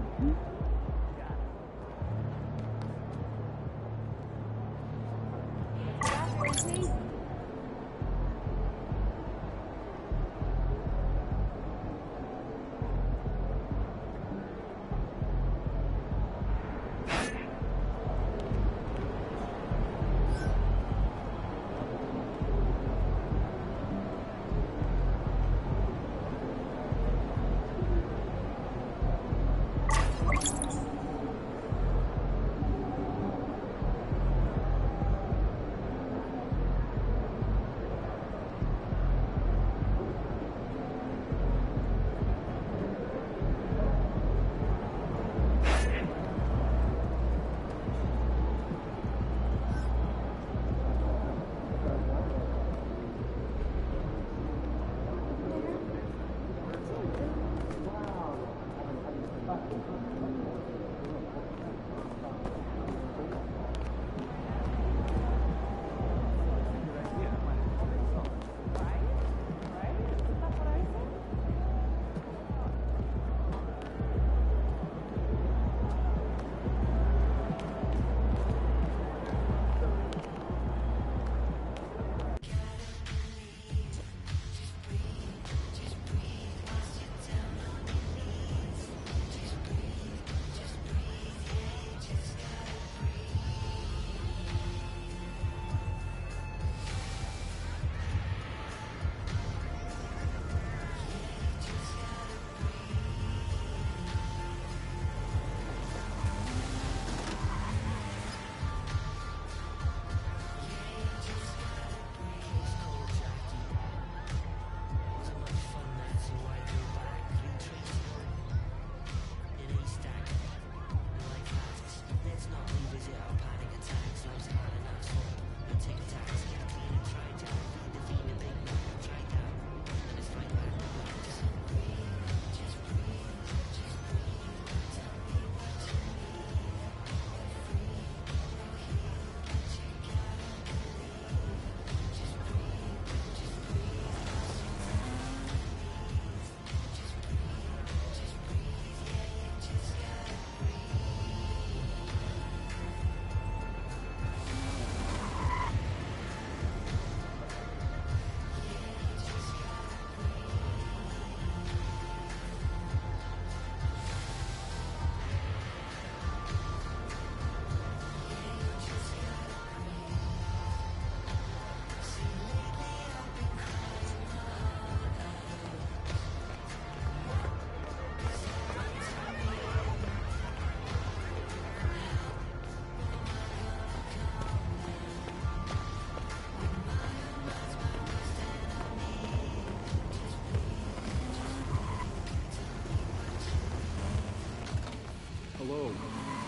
Hello.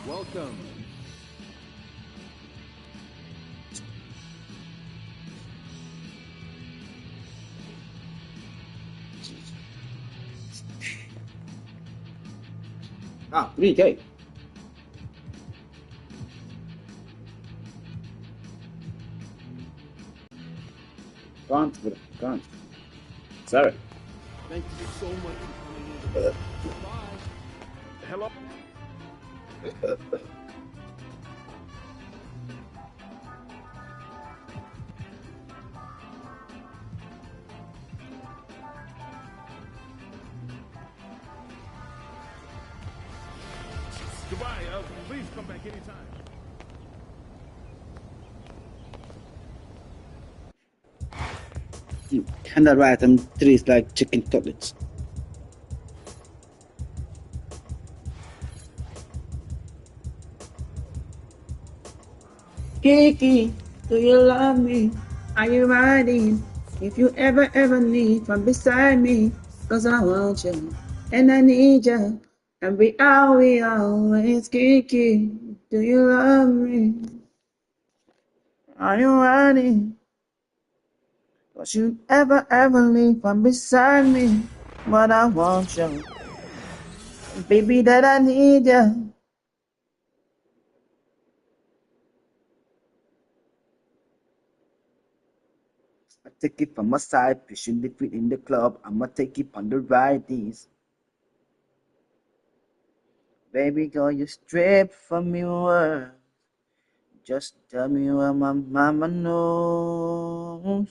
Welcome. Ah, 3K. Can't. Sorry. Thank you so much for coming in. Goodbye. Hello? Goodbye. Please come back anytime. You cannot write them trees like chicken cutlets. Kiki, do you love me? Are you riding? If you ever need from beside me, 'cause I want you and I need you, and we always. Kiki, do you love me? Are you riding? 'Cause you ever leave from beside me, but I want you, baby, that I need you. take it from my side, pushing the feet in the club. I'ma take it on the righties. Baby girl, you strip from me world. Just tell me where my mama knows.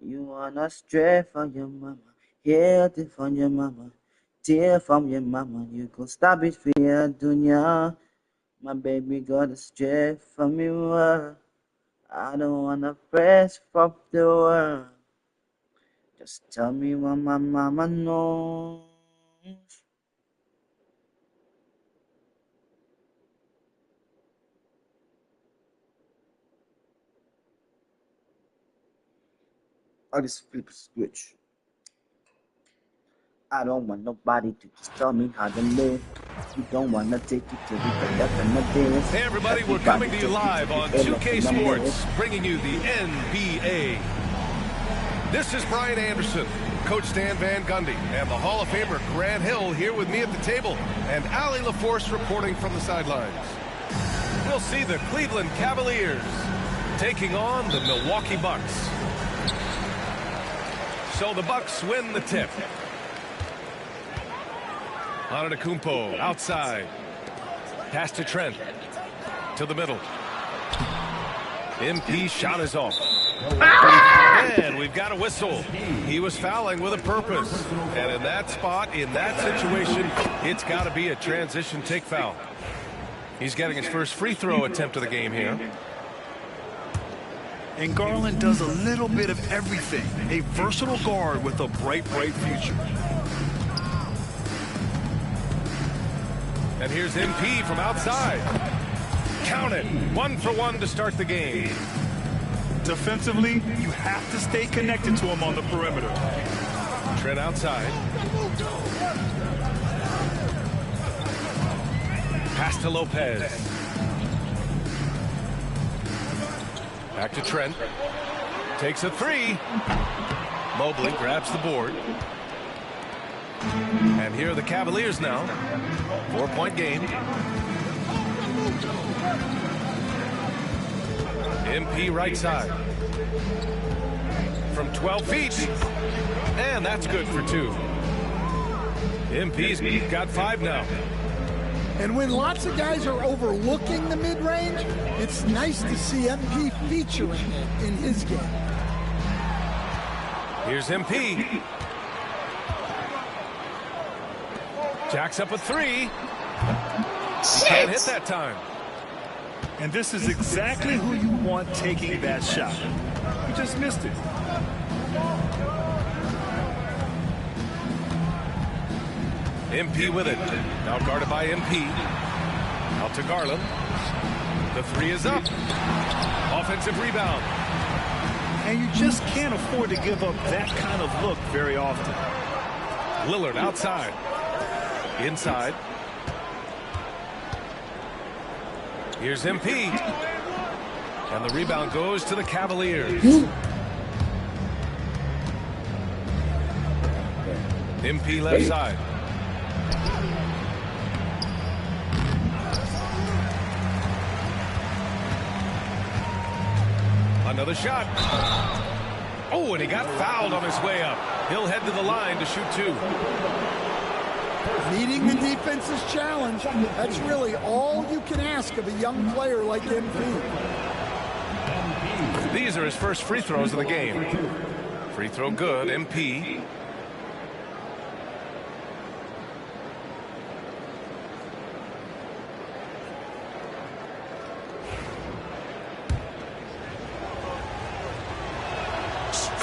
You wanna stray from your mama, healthy from your mama, tear from your mama. You can stop it for your dunya. My baby got a stray from me world. I don't wanna press from the world. Just tell me what my mama knows. I just flip a switch. I don't want nobody to just tell me how to live. You don't wanna take it to the death and the dance. Hey everybody, we're coming to you live on 2K Sports, bringing you the NBA. This is Brian Anderson, Coach Stan Van Gundy, and the Hall of Famer Grant Hill here with me at the table, and Allie LaForce reporting from the sidelines. We'll see the Cleveland Cavaliers taking on the Milwaukee Bucks. So the Bucks win the tip. Antetokounmpo outside. Pass to Trent. To the middle. MP shot is off. And we've got a whistle. He was fouling with a purpose. And in that spot, in that situation, it's got to be a transition take foul. He's getting his first free throw attempt of the game here. And Garland does a little bit of everything. A versatile guard with a bright, bright future. And here's MP from outside. Count it. 1 for 1 to start the game. Defensively, you have to stay connected to him on the perimeter. Trent outside. Pass to Lopez. Back to Trent. Takes a three. Mobley grabs the board. And here are the Cavaliers now. 4-point game. MP right side. From 12 feet. And that's good for 2. MP's got 5 now. And when lots of guys are overlooking the mid-range, it's nice to see MP featuring it in his game. Here's MP. Jacks up a 3. He can't hit that time. And this is exactly who you want taking that shot. He just missed it. MP with it. Now guarded by MP. Out to Garland. The 3 is up. Offensive rebound. And you just can't afford to give up that kind of look very often. Lillard outside. Inside. Here's MP. And the rebound goes to the Cavaliers. MP left side. Another shot. Oh, and he got fouled on his way up. He'll head to the line to shoot 2. Meeting the defense's challenge, that's really all you can ask of a young player like MP. These are his first free throws of the game. Free throw good, MP.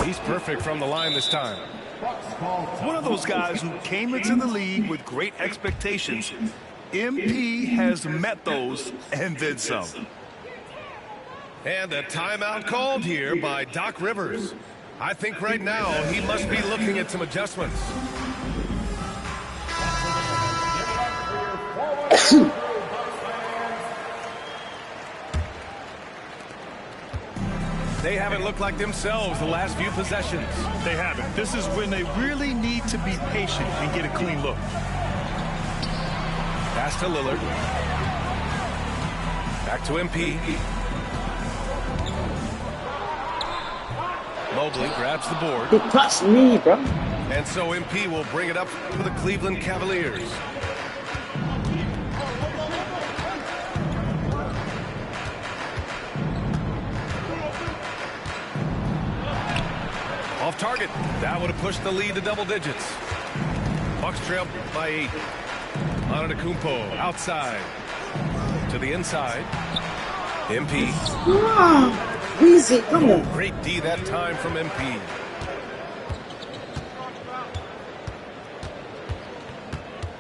He's perfect from the line this time. One of those guys who came into the league with great expectations. MP has met those and then some. And a timeout called here by Doc Rivers. I think right now he must be looking at some adjustments. They haven't looked like themselves the last few possessions. They haven't. This is when they really need to be patient and get a clean look. Pass to Lillard. Back to MP. Mobley grabs the board. He touched me, bro. And so MP will bring it up for the Cleveland Cavaliers. Off target. That would have pushed the lead to double digits. Bucks trail by 8. Antetokounmpo outside to the inside. MP. Easy, come on. Great D that time from MP.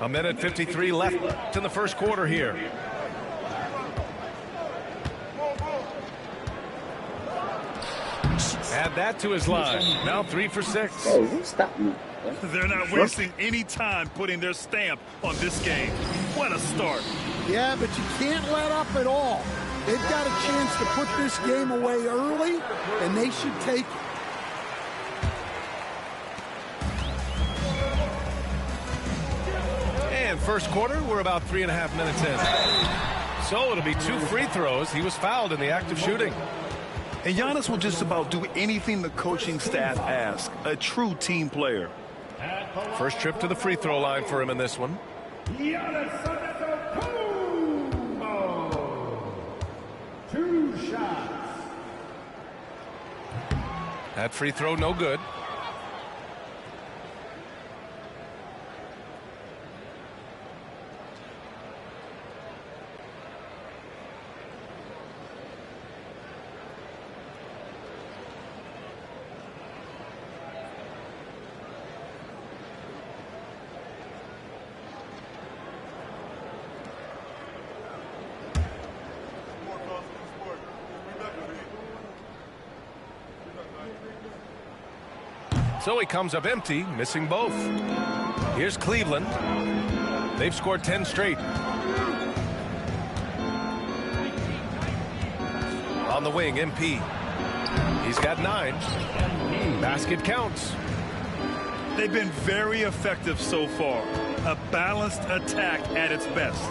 A minute 53 left in the first quarter here. Add that to his line. Now 3 for 6. Oh, who's stopping me? They're not wasting any time putting their stamp on this game. What a start. Yeah, but you can't let up at all. They've got a chance to put this game away early, and they should take it. And first quarter, we're about 3.5 minutes in. So it'll be 2 free throws. He was fouled in the act of shooting. And Giannis will just about do anything the coaching staff asks. A true team player. First trip to the free throw line for him in this one. Two shots. That free throw no good. So he comes up empty, missing both. Here's Cleveland. They've scored 10 straight. On the wing, MP. He's got 9. Basket counts. They've been very effective so far. A balanced attack at its best.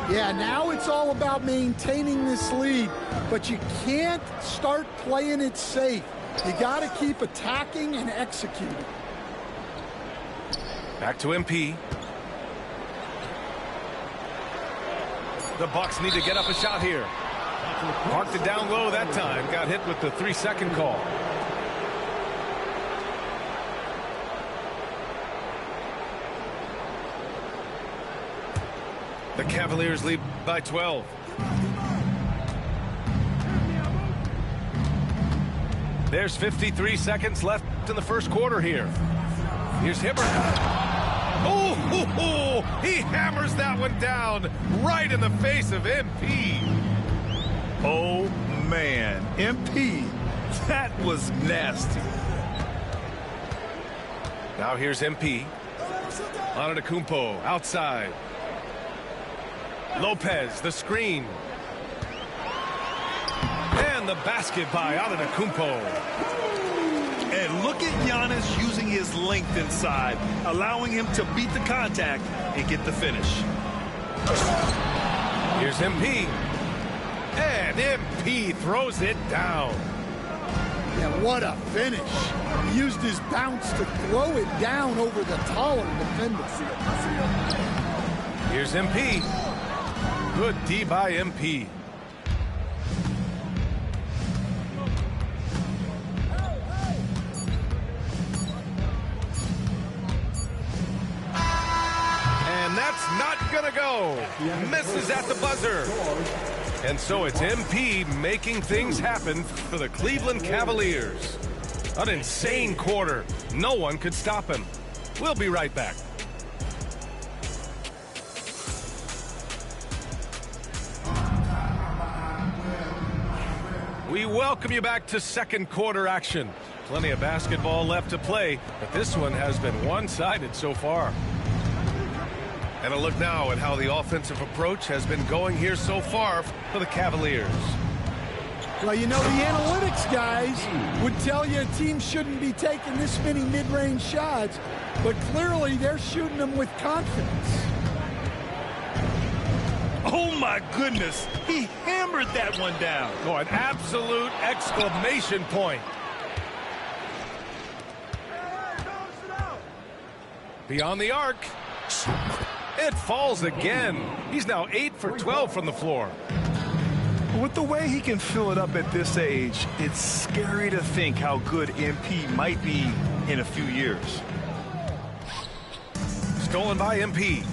Yeah, now it's all about maintaining this lead, but you can't start playing it safe. You got to keep attacking and executing. Back to MP. The Bucks need to get up a shot here. Parked it down low that time. Got hit with the 3-second call. The Cavaliers lead by 12. There's 53 seconds left in the first quarter here. Here's Hibbert. Oh, he hammers that one down right in the face of MP. Oh, man. MP, that was nasty. Now here's MP. Antetokounmpo outside. Lopez, the screen. And the basket by Antetokounmpo. And look at Giannis using his length inside, allowing him to beat the contact and get the finish. Here's MP. And MP throws it down. Yeah, what a finish. He used his bounce to throw it down over the taller defender. Here's MP. Good D by MP. And that's not gonna go. Misses at the buzzer. And so it's MP making things happen for the Cleveland Cavaliers. An insane quarter. No one could stop him. We'll be right back. We welcome you back to second quarter action. Plenty of basketball left to play, but this one has been one-sided so far. And a look now at how the offensive approach has been going here so far for the Cavaliers. Well, you know, the analytics guys would tell you a team shouldn't be taking this many mid-range shots, but clearly they're shooting them with confidence. Oh, my goodness. He hammered that one down. Oh, an absolute exclamation point. Beyond the arc. It falls again. He's now 8 for 12 from the floor. With the way he can fill it up at this age, it's scary to think how good MP might be in a few years. Stolen by MP.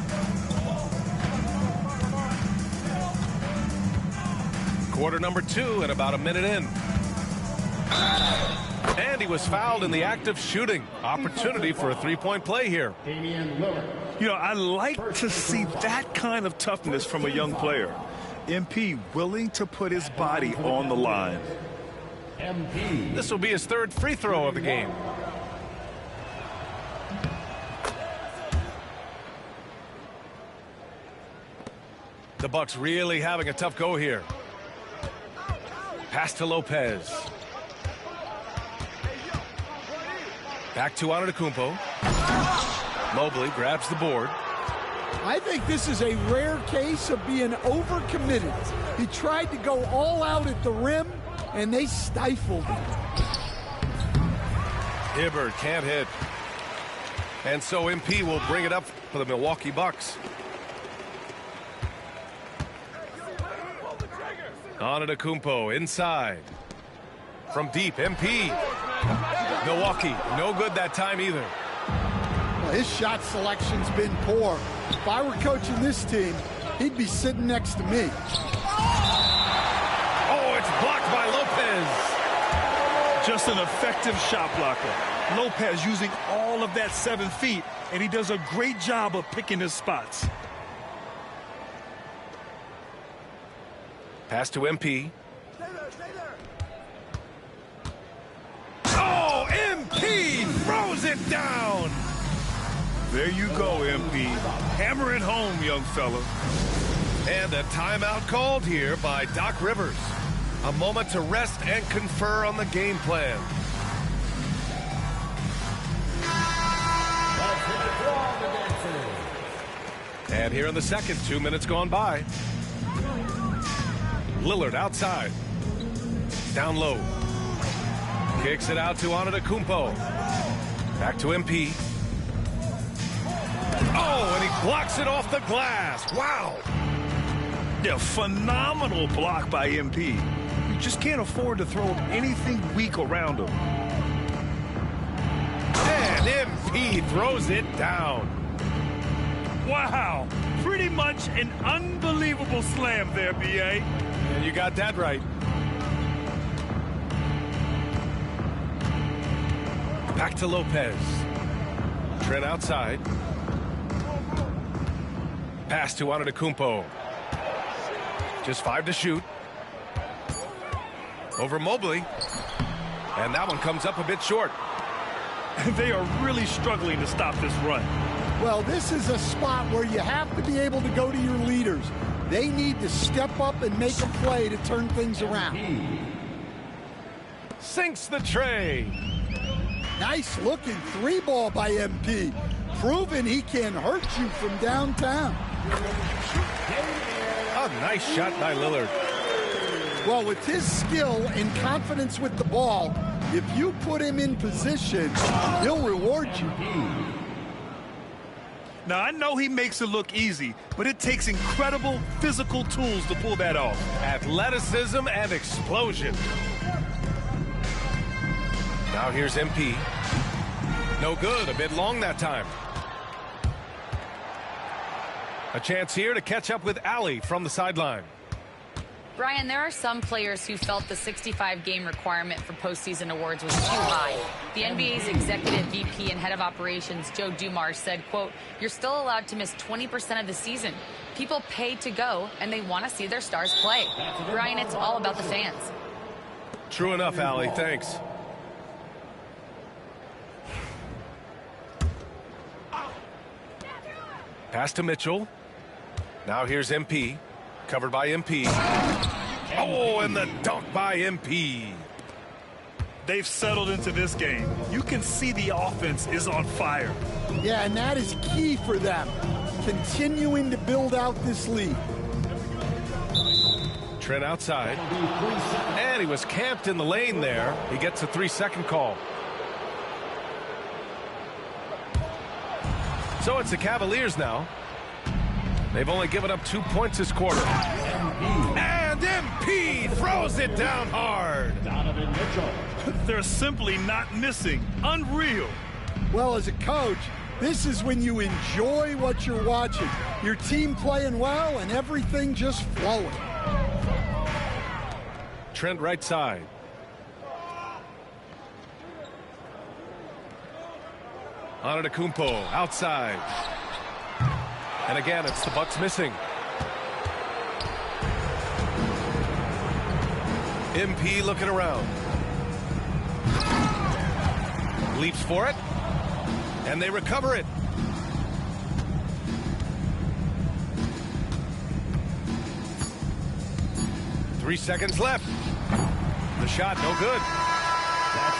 Quarter number 2 and about a minute in. And he was fouled in the act of shooting. Opportunity for a three-point play here. You know, I like to see that kind of toughness from a young player. MP willing to put his body on the line. This will be his third free throw of the game. The Bucks really having a tough go here. Pass to Lopez. Back to Antetokounmpo. Mobley grabs the board. I think this is a rare case of being overcommitted. He tried to go all out at the rim, and they stifled him. Hibbert can't hit. And so MP will bring it up for the Milwaukee Bucks. Antetokounmpo inside. From deep, MP. Milwaukee, no good that time either. Well, his shot selection's been poor. If I were coaching this team, he'd be sitting next to me. Oh, it's blocked by Lopez. Just an effective shot blocker. Lopez using all of that 7 feet, and he does a great job of picking his spots. Pass to MP. Oh, MP throws it down. There you go, MP. Hammer it home, young fella. And a timeout called here by Doc Rivers. A moment to rest and confer on the game plan. And here in the second, 2 minutes gone by. Lillard outside. Down low. Kicks it out to Antetokounmpo. Back to MP. Oh, and he blocks it off the glass. Wow. Yeah, phenomenal block by MP. You just can't afford to throw anything weak around him. And MP throws it down. Wow. Pretty much an unbelievable slam there, B.A. And you got that right. Back to Lopez. Trent outside. Pass to Antetokounmpo. Just 5 to shoot. Over Mobley. And that one comes up a bit short. They are really struggling to stop this run. Well, this is a spot where you have to be able to go to your leaders. They need to step up and make a play to turn things around. Sinks the tray. Nice looking 3-ball by MP. Proving he can hurt you from downtown. A nice shot by Lillard. Well, with his skill and confidence with the ball, if you put him in position, he'll reward you. Now, I know he makes it look easy, but it takes incredible physical tools to pull that off. Athleticism and explosion. Now here's MP. No good, a bit long that time. A chance here to catch up with Allie from the sideline. Brian, there are some players who felt the 65-game requirement for postseason awards was too high. The NBA's executive VP and head of operations, Joe Dumars, said, quote, "You're still allowed to miss 20% of the season. People pay to go, and they want to see their stars play." Brian, it's all about the fans. True enough, Allie. Thanks. Pass to Mitchell. Now here's MP. Covered by MP. Oh, and the dunk by MP. They've settled into this game. You can see the offense is on fire. Yeah, and that is key for them. Continuing to build out this lead. Trent outside. And he was camped in the lane there. He gets a 3-second call. So it's the Cavaliers now. They've only given up 2 points this quarter. And MP throws it down hard. They're simply not missing. Unreal. Well, as a coach, this is when you enjoy what you're watching. Your team playing well and everything just flowing. Trent right side. Antetokounmpo outside. And again, it's the Bucks missing. MP looking around. Leaps for it. And they recover it. Three seconds left. The shot no good.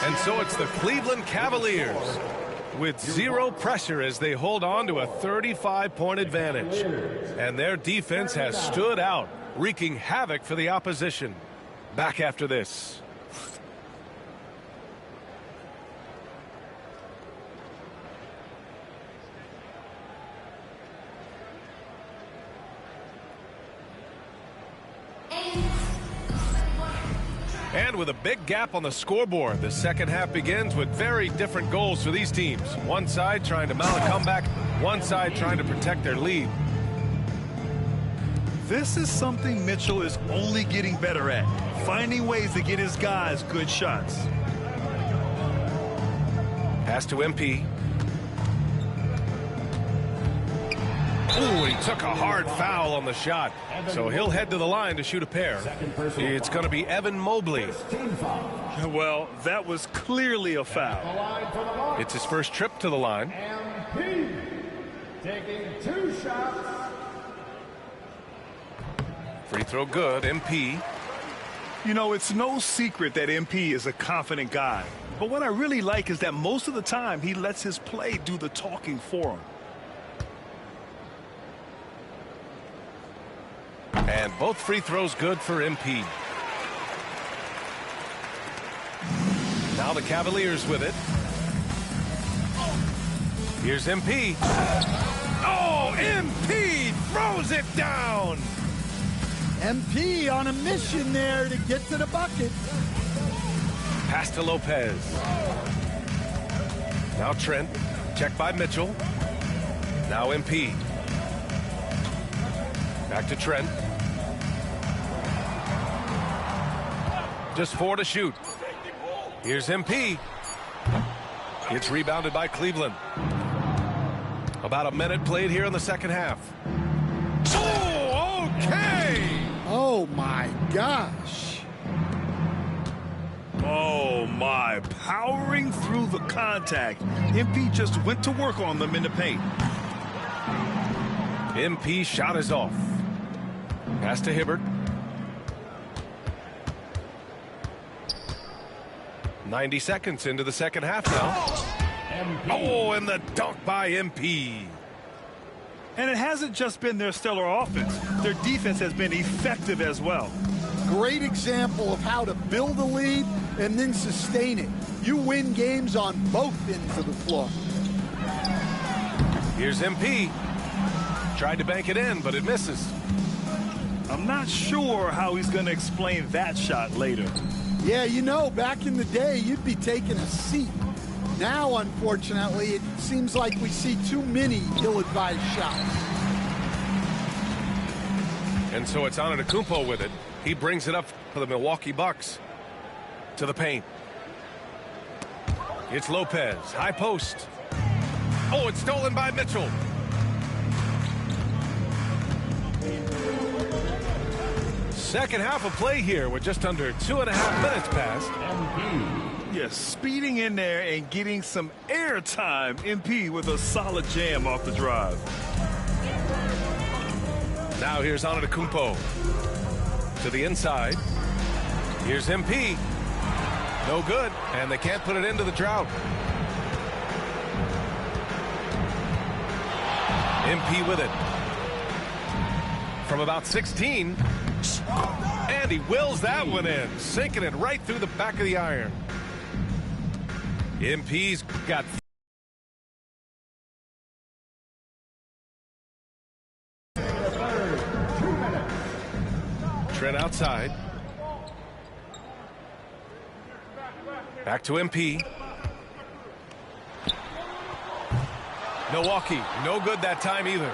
And so it's the Cleveland Cavaliers with zero pressure as they hold on to a 35-point advantage. And their defense has stood out, wreaking havoc for the opposition. Back after this. And with a big gap on the scoreboard, the second half begins with very different goals for these teams. One side trying to mount a comeback, one side trying to protect their lead. This is something Mitchell is only getting better at, finding ways to get his guys good shots. Pass to MP. Ooh, he took a hard foul on the shot. So he'll head to the line to shoot a pair. It's going to be Evan Mobley. Well, that was clearly a foul. It's his first trip to the line. MP taking 2 shots. Free throw good, MP. You know, it's no secret that MP is a confident guy. But what I really like is that most of the time he lets his play do the talking for him. And both free throws good for MP. Now the Cavaliers with it. Here's MP. Oh, MP throws it down. MP on a mission there to get to the bucket. Pass to Lopez. Now Trent. Checked by Mitchell. Now MP. Back to Trent. Just 4 to shoot. Here's MP. It's rebounded by Cleveland. About a minute played here in the second half. Oh, okay. Oh, my gosh. Oh, my. Powering through the contact. MP just went to work on them in the paint. MP shot is off. Pass to Hibbert. 90 seconds into the second half now. Oh, and the dunk by MP. And it hasn't just been their stellar offense. Their defense has been effective as well. Great example of how to build a lead and then sustain it. You win games on both ends of the floor. Here's MP. Tried to bank it in, but it misses. I'm not sure how he's going to explain that shot later. Yeah, you know, back in the day, you'd be taking a seat. Now, unfortunately, it seems like we see too many ill-advised shots. And so it's Antetokounmpo with it. He brings it up for the Milwaukee Bucks. To the paint. It's Lopez. High post. Oh, it's stolen by Mitchell. Second half of play here with just under 2.5 minutes passed. Yes, speeding in there and getting some air time. MP with a solid jam off the drive. Now here's Antetokounmpo. To the inside. Here's MP. No good, and they can't put it into the drought. MP with it. From about 16. And he wills that one in, sinking it right through the back of the iron. MP's got Trent outside. Back to MP. Milwaukee, no good that time either.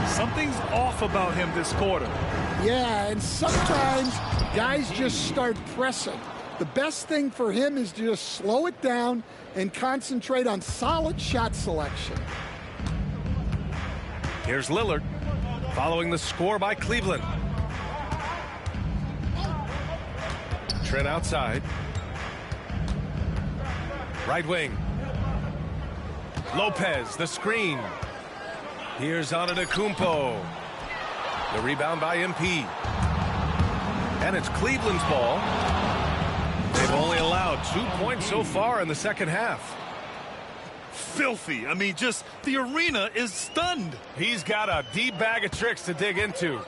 Something's off about him this quarter. Yeah, and sometimes guys just start pressing. The best thing for him is to just slow it down and concentrate on solid shot selection. Here's Lillard, following the score by Cleveland. Trent outside. Right wing. Lopez, the screen. Here's Antetokounmpo. The rebound by MP. And it's Cleveland's ball. They've only allowed 2 points so far in the second half. Filthy. I mean, just the arena is stunned. He's got a deep bag of tricks to dig into.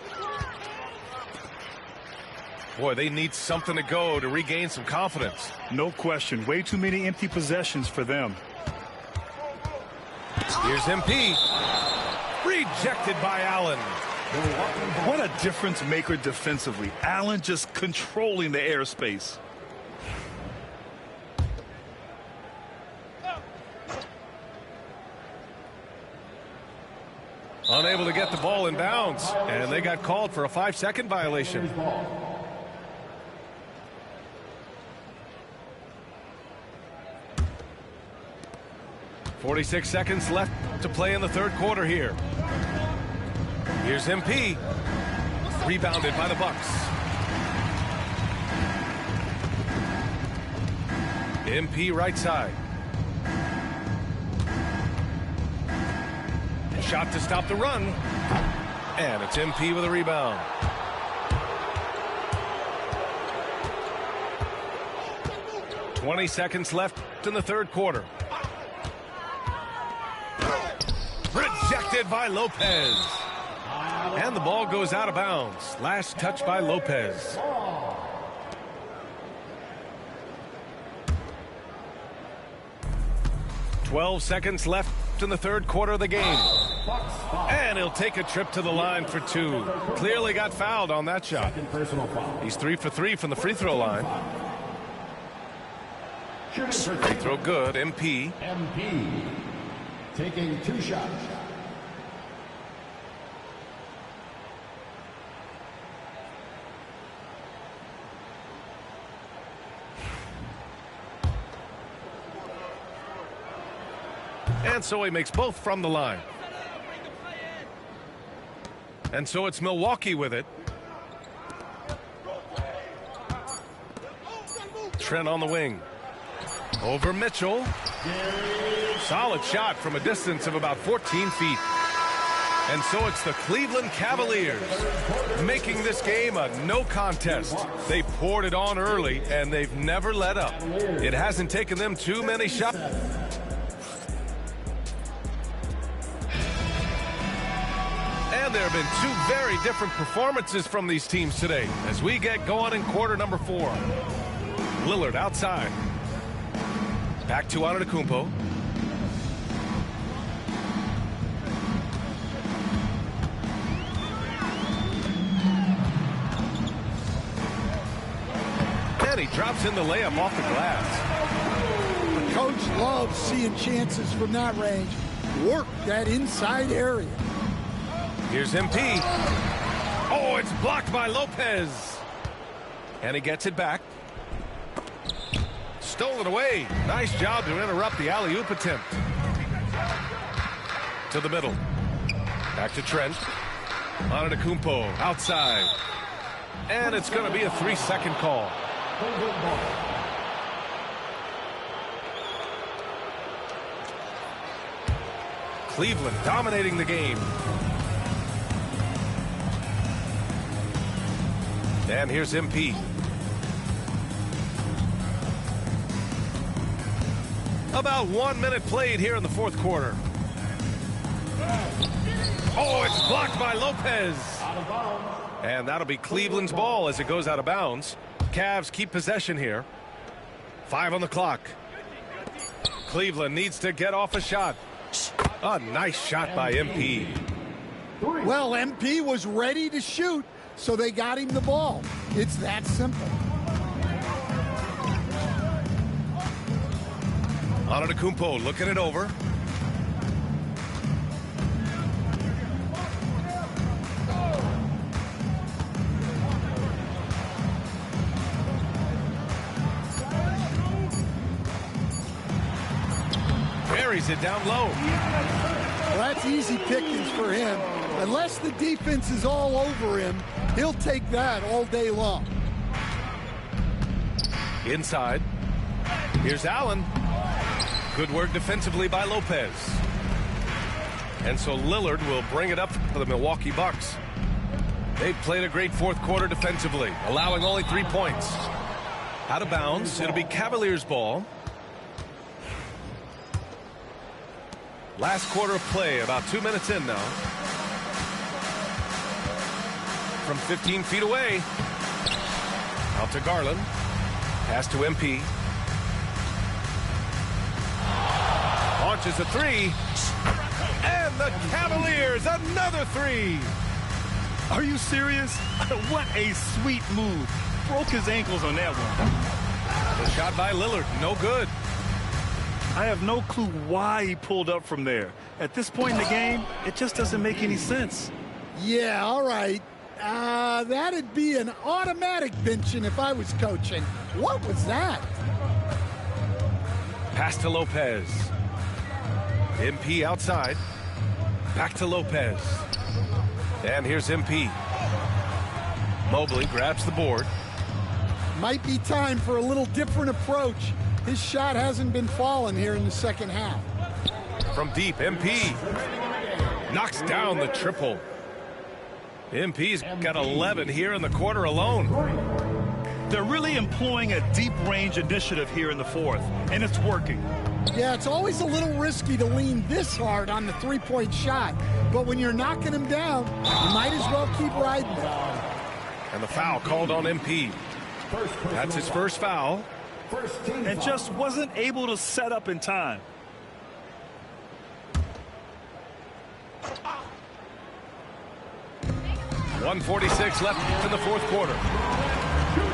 Boy, they need something to go to regain some confidence. No question. Way too many empty possessions for them. Here's MP. Rejected by Allen. What a difference maker defensively. Allen just controlling the airspace. Unable to get the ball in bounds, and they got called for a 5-second violation. .46 seconds left to play in the third quarter here. Here's MP. Rebounded by the Bucks. MP right side. Shot to stop the run. And it's MP with a rebound. .20 seconds left in the third quarter. Rejected by Lopez. And the ball goes out of bounds. Last touch by Lopez. .12 seconds left in the third quarter of the game. And he'll take a trip to the line for two. Clearly got fouled on that shot. He's 3 for 3 from the free throw line. Free throw good. MP. Taking 2 shots. And so he makes both from the line. And so it's Milwaukee with it. Trent on the wing. Over Mitchell. Solid shot from a distance of about 14 feet. And so it's the Cleveland Cavaliers making this game a no contest. They poured it on early, and they've never let up. It hasn't taken them too many shots. And there have been 2 very different performances from these teams today as we get going in quarter number 4. Lillard outside. Back to Antetokounmpo. And he drops in the layup off the glass. The coach loves seeing chances from that range. Work that inside area. Here's MP. Oh, it's blocked by Lopez. And he gets it back. Stolen away. Nice job to interrupt the alley-oop attempt. To the middle. Back to Trent. Antetokounmpo outside. And it's going to be a 3-second call. Cleveland dominating the game. And here's MP. About 1 minute played here in the fourth quarter. Oh, it's blocked by Lopez. And that'll be Cleveland's ball as it goes out of bounds. Cavs keep possession here. 5 on the clock. Cleveland needs to get off a shot. A nice shot by MP. Well, MP was ready to shoot, so they got him the ball. It's that simple. Antetokounmpo looking it over. Buries it down low. Well, that's easy pickings for him. Unless the defense is all over him, he'll take that all day long. Inside. Here's Allen. Good work defensively by Lopez. And so Lillard will bring it up for the Milwaukee Bucks. They've played a great fourth quarter defensively, allowing only 3 points. Out of bounds, it'll be Cavaliers ball. Last quarter of play, about 2 minutes in now. From 15 feet away. Out to Garland. Pass to MP. Launches a three. And the Cavaliers, another three. Are you serious? What a sweet move. Broke his ankles on that one. The shot by Lillard, no good. I have no clue why he pulled up from there. At this point in the game, it just doesn't make any sense. Yeah, all right. That'd be an automatic benching if I was coaching. What was that? Pass to Lopez. MP outside. Back to Lopez. And here's MP. Mobley grabs the board. Might be time for a little different approach. His shot hasn't been falling here in the second half. From deep, MP knocks down the triple. MP's got 11 here in the quarter alone. They're really employing a deep range initiative here in the fourth, and it's working. Yeah, it's always a little risky to lean this hard on the three-point shot, but when you're knocking him down, you might as well keep riding it. And the foul called on MP. That's his first foul. And just wasn't able to set up in time. .146 left in the fourth quarter.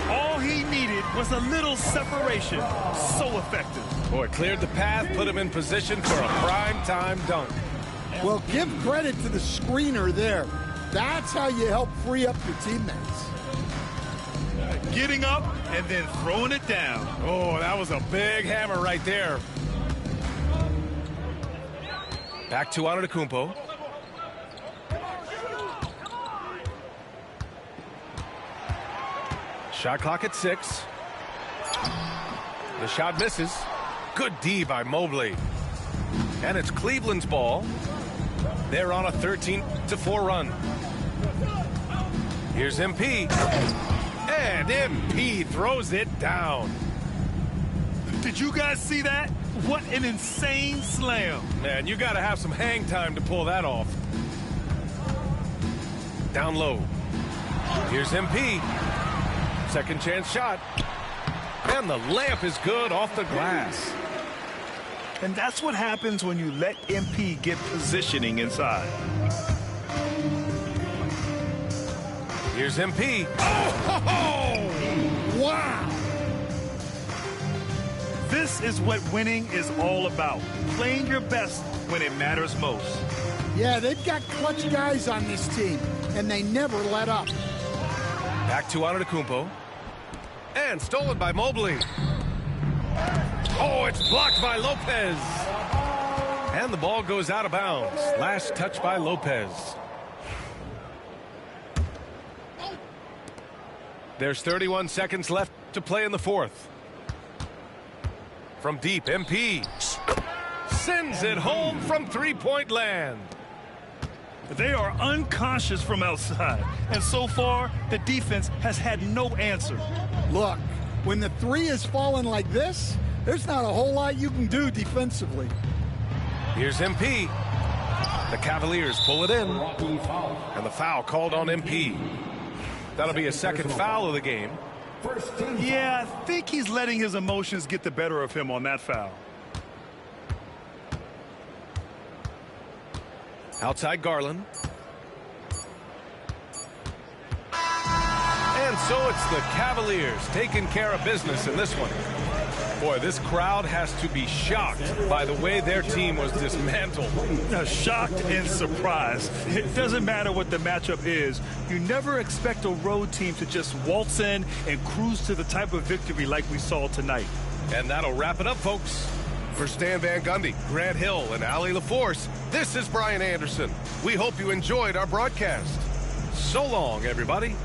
All he needed was a little separation. So effective. Boy, cleared the path, put him in position for a prime-time dunk. Well, give credit to the screener there. That's how you help free up your teammates. Getting up and then throwing it down. Oh, that was a big hammer right there. Back to Antetokounmpo. Shot clock at 6. The shot misses. Good D by Mobley. And it's Cleveland's ball. They're on a 13-4 run. Here's MP. And MP throws it down. Did you guys see that? What an insane slam. Man, you got to have some hang time to pull that off. Down low. Here's MP. Second chance shot. And the layup is good off the glass. And that's what happens when you let MP get positioning inside. Here's MP. Oh! Wow! This is what winning is all about. Playing your best when it matters most. Yeah, they've got clutch guys on this team, and they never let up. Back to Antetokounmpo. And stolen by Mobley. Oh, it's blocked by Lopez. And the ball goes out of bounds. Last touch by Lopez. There's 31 seconds left to play in the fourth. From deep, MP sends it home from three-point land. They are unconscious from outside, and so far, the defense has had no answer. Look, when the three is falling like this, there's not a whole lot you can do defensively. Here's MP. The Cavaliers pull it in. And the foul called on MP. That'll be a second foul of the game. Yeah, I think he's letting his emotions get the better of him on that foul. Outside Garland. so it's the Cavaliers taking care of business in this one. Boy, this crowd has to be shocked by the way their team was dismantled. Shocked and surprised. It doesn't matter what the matchup is. You never expect a road team to just waltz in and cruise to the type of victory like we saw tonight. And that'll wrap it up, folks. For Stan Van Gundy, Grant Hill, and Allie LaForce, this is Brian Anderson. We hope you enjoyed our broadcast. So long, everybody.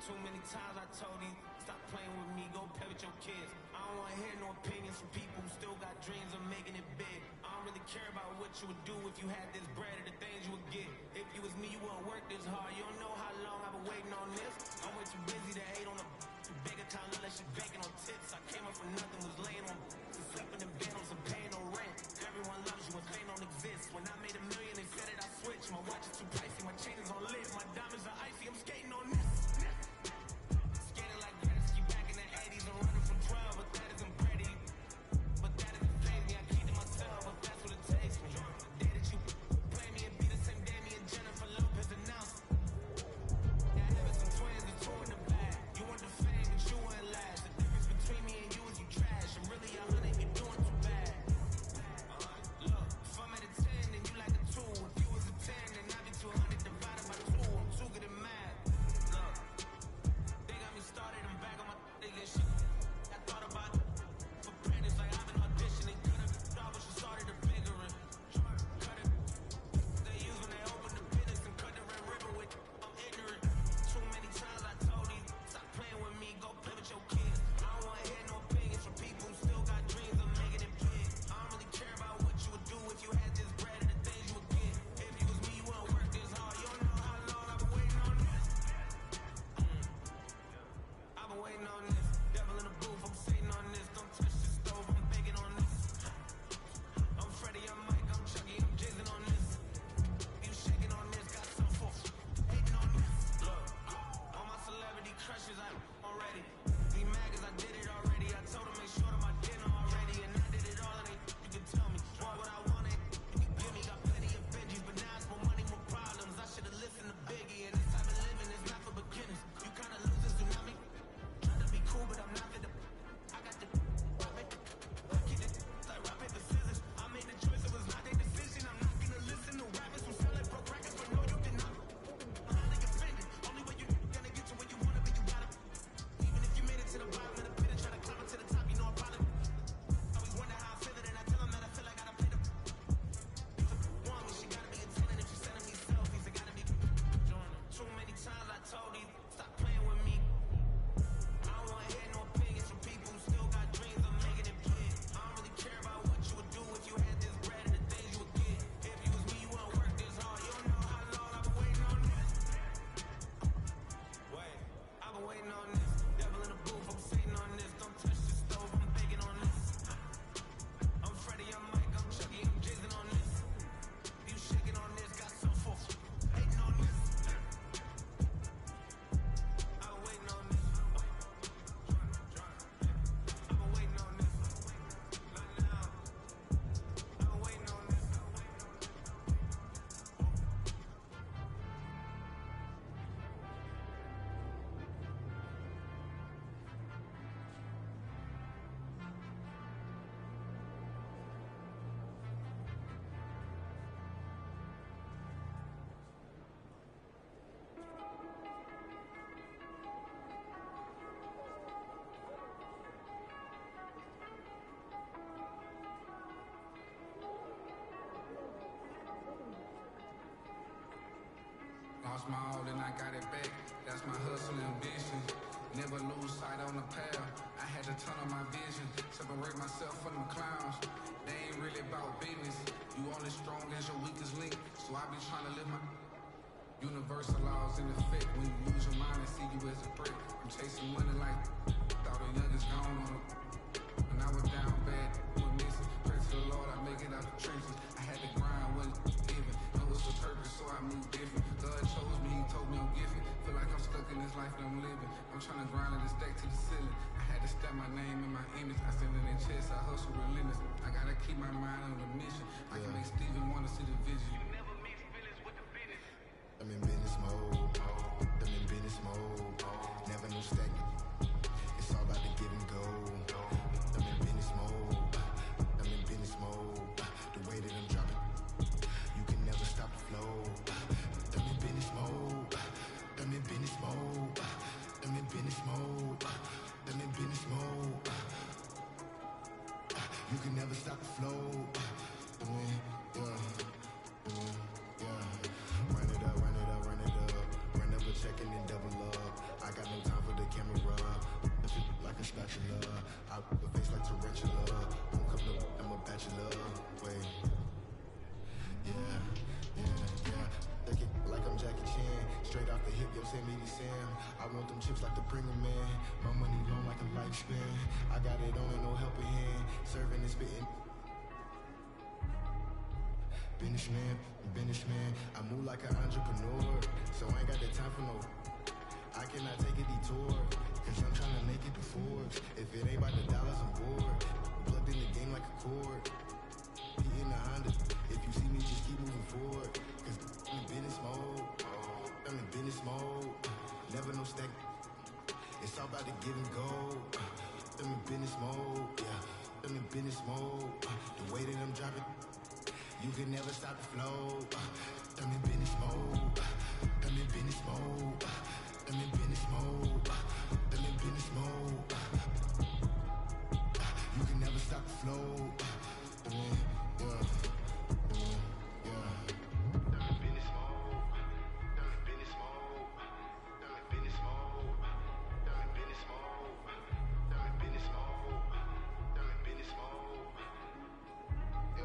Too many times I told you, stop playing with me, go play with your kids. I don't want to hear no opinions from people who still got dreams of making it big. I don't really care about what you would do if you had this bread or the things you would get. If you was me, you wouldn't work this hard. You don't know how long I've been waiting on this. I'm way too busy to hate on a big account unless you're banking on tips. I came up from nothing, was small and I got it back. That's my hustle ambition. Never lose sight on the path. I had to tunnel my vision, separate myself from the clowns. They ain't really about business. You only strong as your weakest link. So I be trying to live my universal laws in effect. When you lose your mind and see you as a threat. I'm chasing money like thought the youngest gone on it. When I was down bad, was missing. Pray to the Lord, I make it out the trenches. I had to grind, wasn't given. Know it's a purpose, so I move different. God chose me, he told me I'm gifted. Feel like I'm stuck in this life that I'm living. I'm trying to grind and stack to the ceiling. I had to step my name and my image. I stand in their chest, I hustle relentless. I gotta keep my mind on the mission. I can make Steven wanna see the vision. I'm in business mode. I'm in business mode. Never no stagnant. It's all about the give and go. I'm in business mode. I'm in business mode. The way that I'm dropping, you can never stop the flow. I'm in business mode. I'm in business mode. I'm in business mode. I'm in business mode. You can never stop the flow. I mean, Run it up, run it up, run it up. Run up a check and then double up. I got no time for the camera. Like a spatula. I put a face like tarantula. Won't come to, I'm a bachelor. Wait. Yeah. Take it like I'm Jackie Chan. Straight off the hip, Yosemite Sam. I want them chips like the Pringle Man. My money long like a lifespan. I got it on and no helping hand. Serving and spitting. Businessman, I move like an entrepreneur, so I ain't got the time for no. I cannot take a detour, cause I'm trying to make it to Forbes. If it ain't about the dollars, I'm bored. Plugged in the game like a cord. He in the Honda. If you see me, just keep moving forward. Cause I'm in business mode. I'm in business mode. Never no stack. It's all about the give and go. I'm in business mode. Yeah, I'm in business mode. The way that I'm dropping. You can never stop the flow. I'm in business mode. I'm in business mode. I'm in business mode. I'm in business mode. You can never stop the flow. I mean, yeah. I'm in business mode. I'm in business mode. I'm in business mode. I'm in business mode. I'm in business mode. I'm in business mode. Yeah.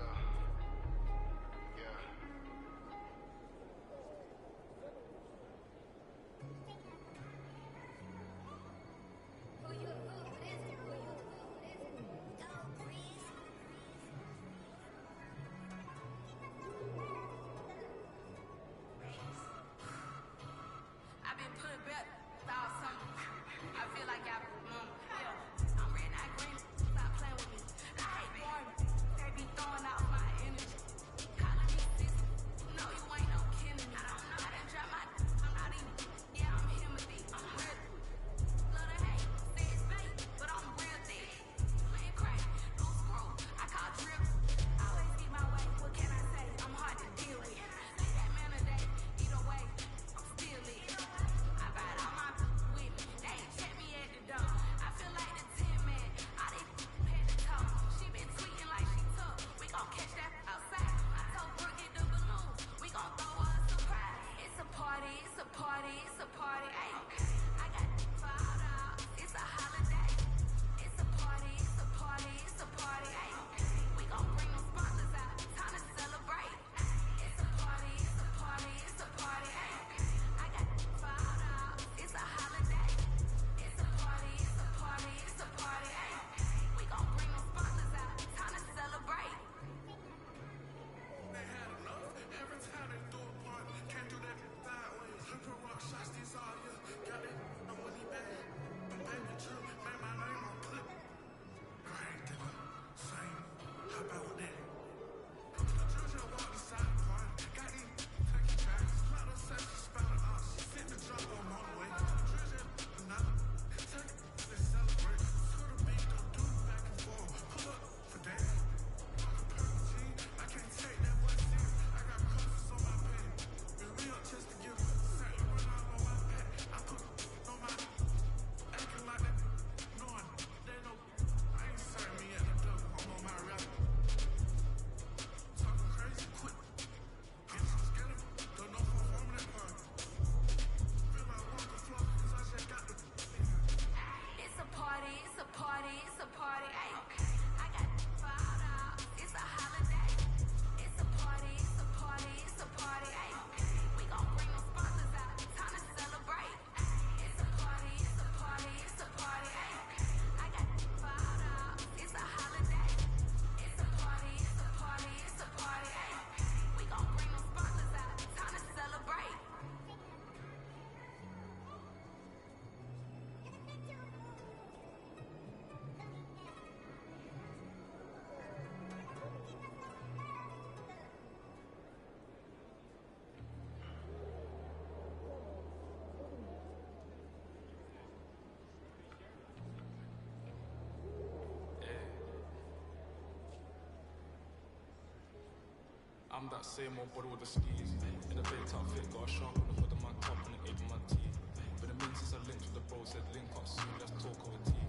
that same old body with the skis. In a baked outfit, got a sharp on the hood of my top and an ape in my teeth. Been a minute since I linked with the bro, said link up soon, let's talk over tea.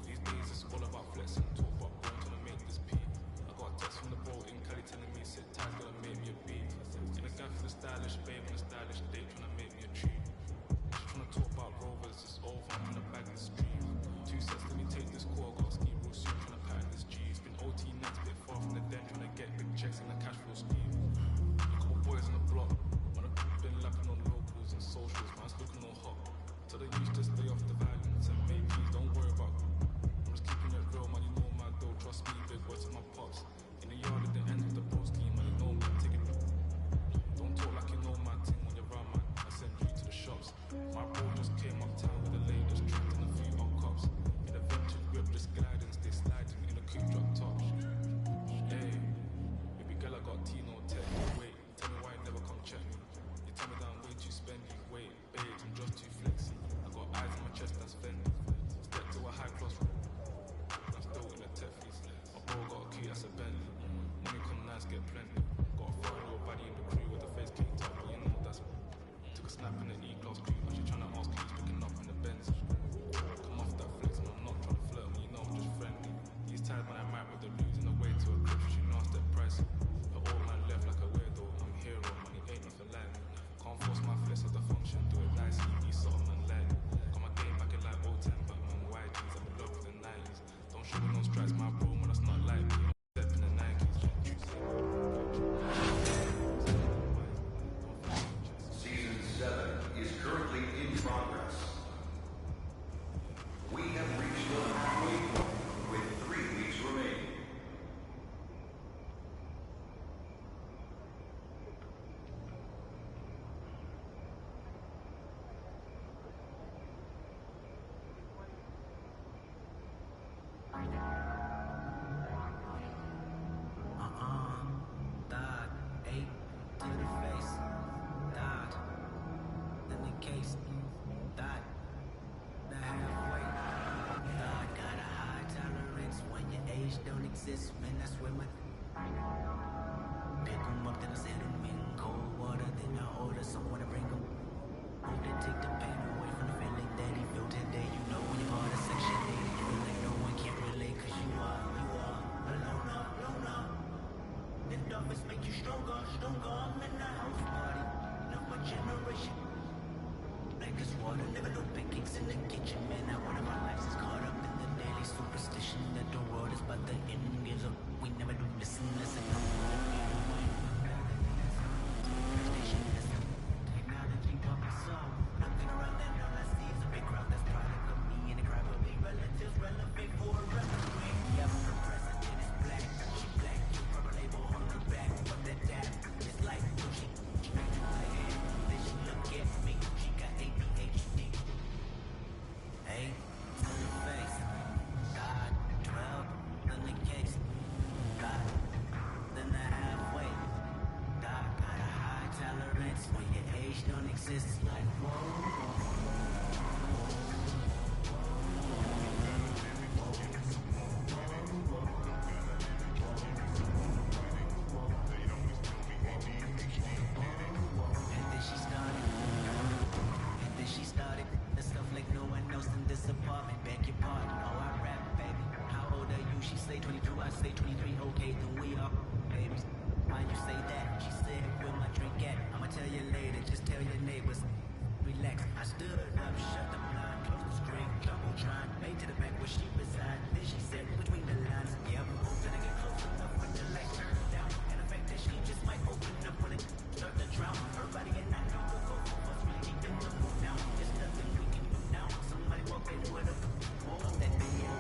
These days it's all about flexing, talk about bro, trying to make this peak. I got a text from the bro in Cali telling me, sit tight, gonna make me a beat. In a guy for the stylish babe on a stylish date, trying to make me a treat. She trying to talk about rovers, it's over, I'm in the bag in the street. 2 sets, let me take this call, got a ski real soon, trying to pattern this G. It's been OT next, bit far from the den, trying to get big checks in the cash flow scheme. A couple boys on the block, when I've been lapping on locals and socials, man's looking all hot. So they used to stay off the violence and make peace, don't worry about it. I'm just keeping it real, man, you know my dough, trust me, big words to my pops. In the yard at the end of the bro scheme, man, you know me, take it. Don't talk like you know my thing when you're around, man, I send you to the shops. My bro just came uptown with the latest tripped and a few old cops. In a vintage whip, just gliding, stay sliding in a coupe drop top. Hey, baby girl, I got Tino tech. Wait, tell me why you never come check me. You tell me that I'm way too spendy. Wait, babe, I'm just too flexy. I got eyes on my chest that's fendi. Step to a high class room. I'm still in a tech fleece. My bro got a key, that's a Bentley. Money come nice, get plenty. Got a foreign little body in the crew with the face kicked up, but you know that's. Took a snap in the E-class crew. Actually trying to ask who's picking up in the Benz. Come off that flex, and I'm not trying to flirt, man, you know I'm just friendly. These times when I might with the losing the way to a grip, she knows that price. The old man left like a weirdo. I'm a hero, man, he ain't nothing like me. Can't force my flex at the function, do it nicely, be something and like. Got my game back in like old time, but man, YGs, I'm in love with the 90s. Don't show me no stripes, my bro, man, that's not like me. Step in the 90s. Season 7 is currently in progress. We have reached the halfway point with 3 weeks remaining. Dot 8 to the face. Dot in the case. Dot the halfway. Dot got a high tolerance when your age don't exist. Man, that's where my pick 'em up, then I set 'em in cold water. Then I order someone to bring 'em. Hope to take the pain away from the feeling that he felt today. You know when you're part of section 8, you feel like no one can relate, 'cause you are a loner. Endorphins make you stronger. I'm in the house party, not my generation. Like as water, never no pancakes in the kitchen. Man, now one of our lives is caught up in the daily superstition that the world is but the end gives up. We never do listen. Technology bought my soul. Looking around and all I see is a big crowd that's product of me and the crowd will be relatives relevant for a referee. Yeah, the president is black. She black, you purple label on her back. But that dab is like she straight to my head. Then she look at me. She got ADHD. Hey, to the face. God, 12, then the case. God, then the halfway. God got a high tolerance when your age don't exist. It's like And then she started the stuff like no one else in this apartment. Beg your pardon, oh I rap, baby. How old are you? She say 22, I say 23. Okay, then we are babies. Why you say that? She said, where my drink at? I'ma tell you later, just tell your neighbors. Relax, I stood up, shut the blind, closed the screen, Jumbotron, made to the back where she reside. Then she said, between the lines, yeah, I'm hoping to get close enough when the light turns down. And the fact that she just might open up when it start to drown. Her body and I know we'll go for us really deep in the mood now. There's nothing we can do now. Somebody walk in with a more of that video.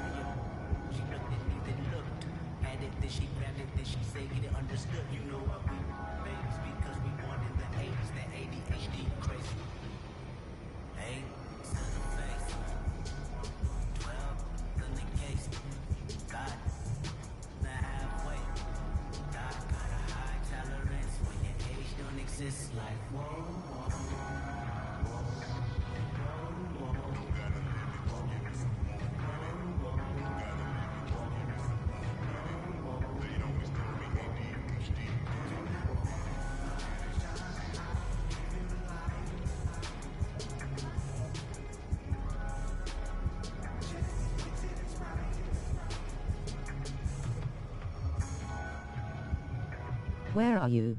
She looked at me, then looked at it, then she grabbed it, then she said, get it understood. You know what we babies because we born in the 80s, that ADHD crazy. Hey, to the face. 12, then the case. God, the halfway. God got a high tolerance when your age don't exist. Like Where are you?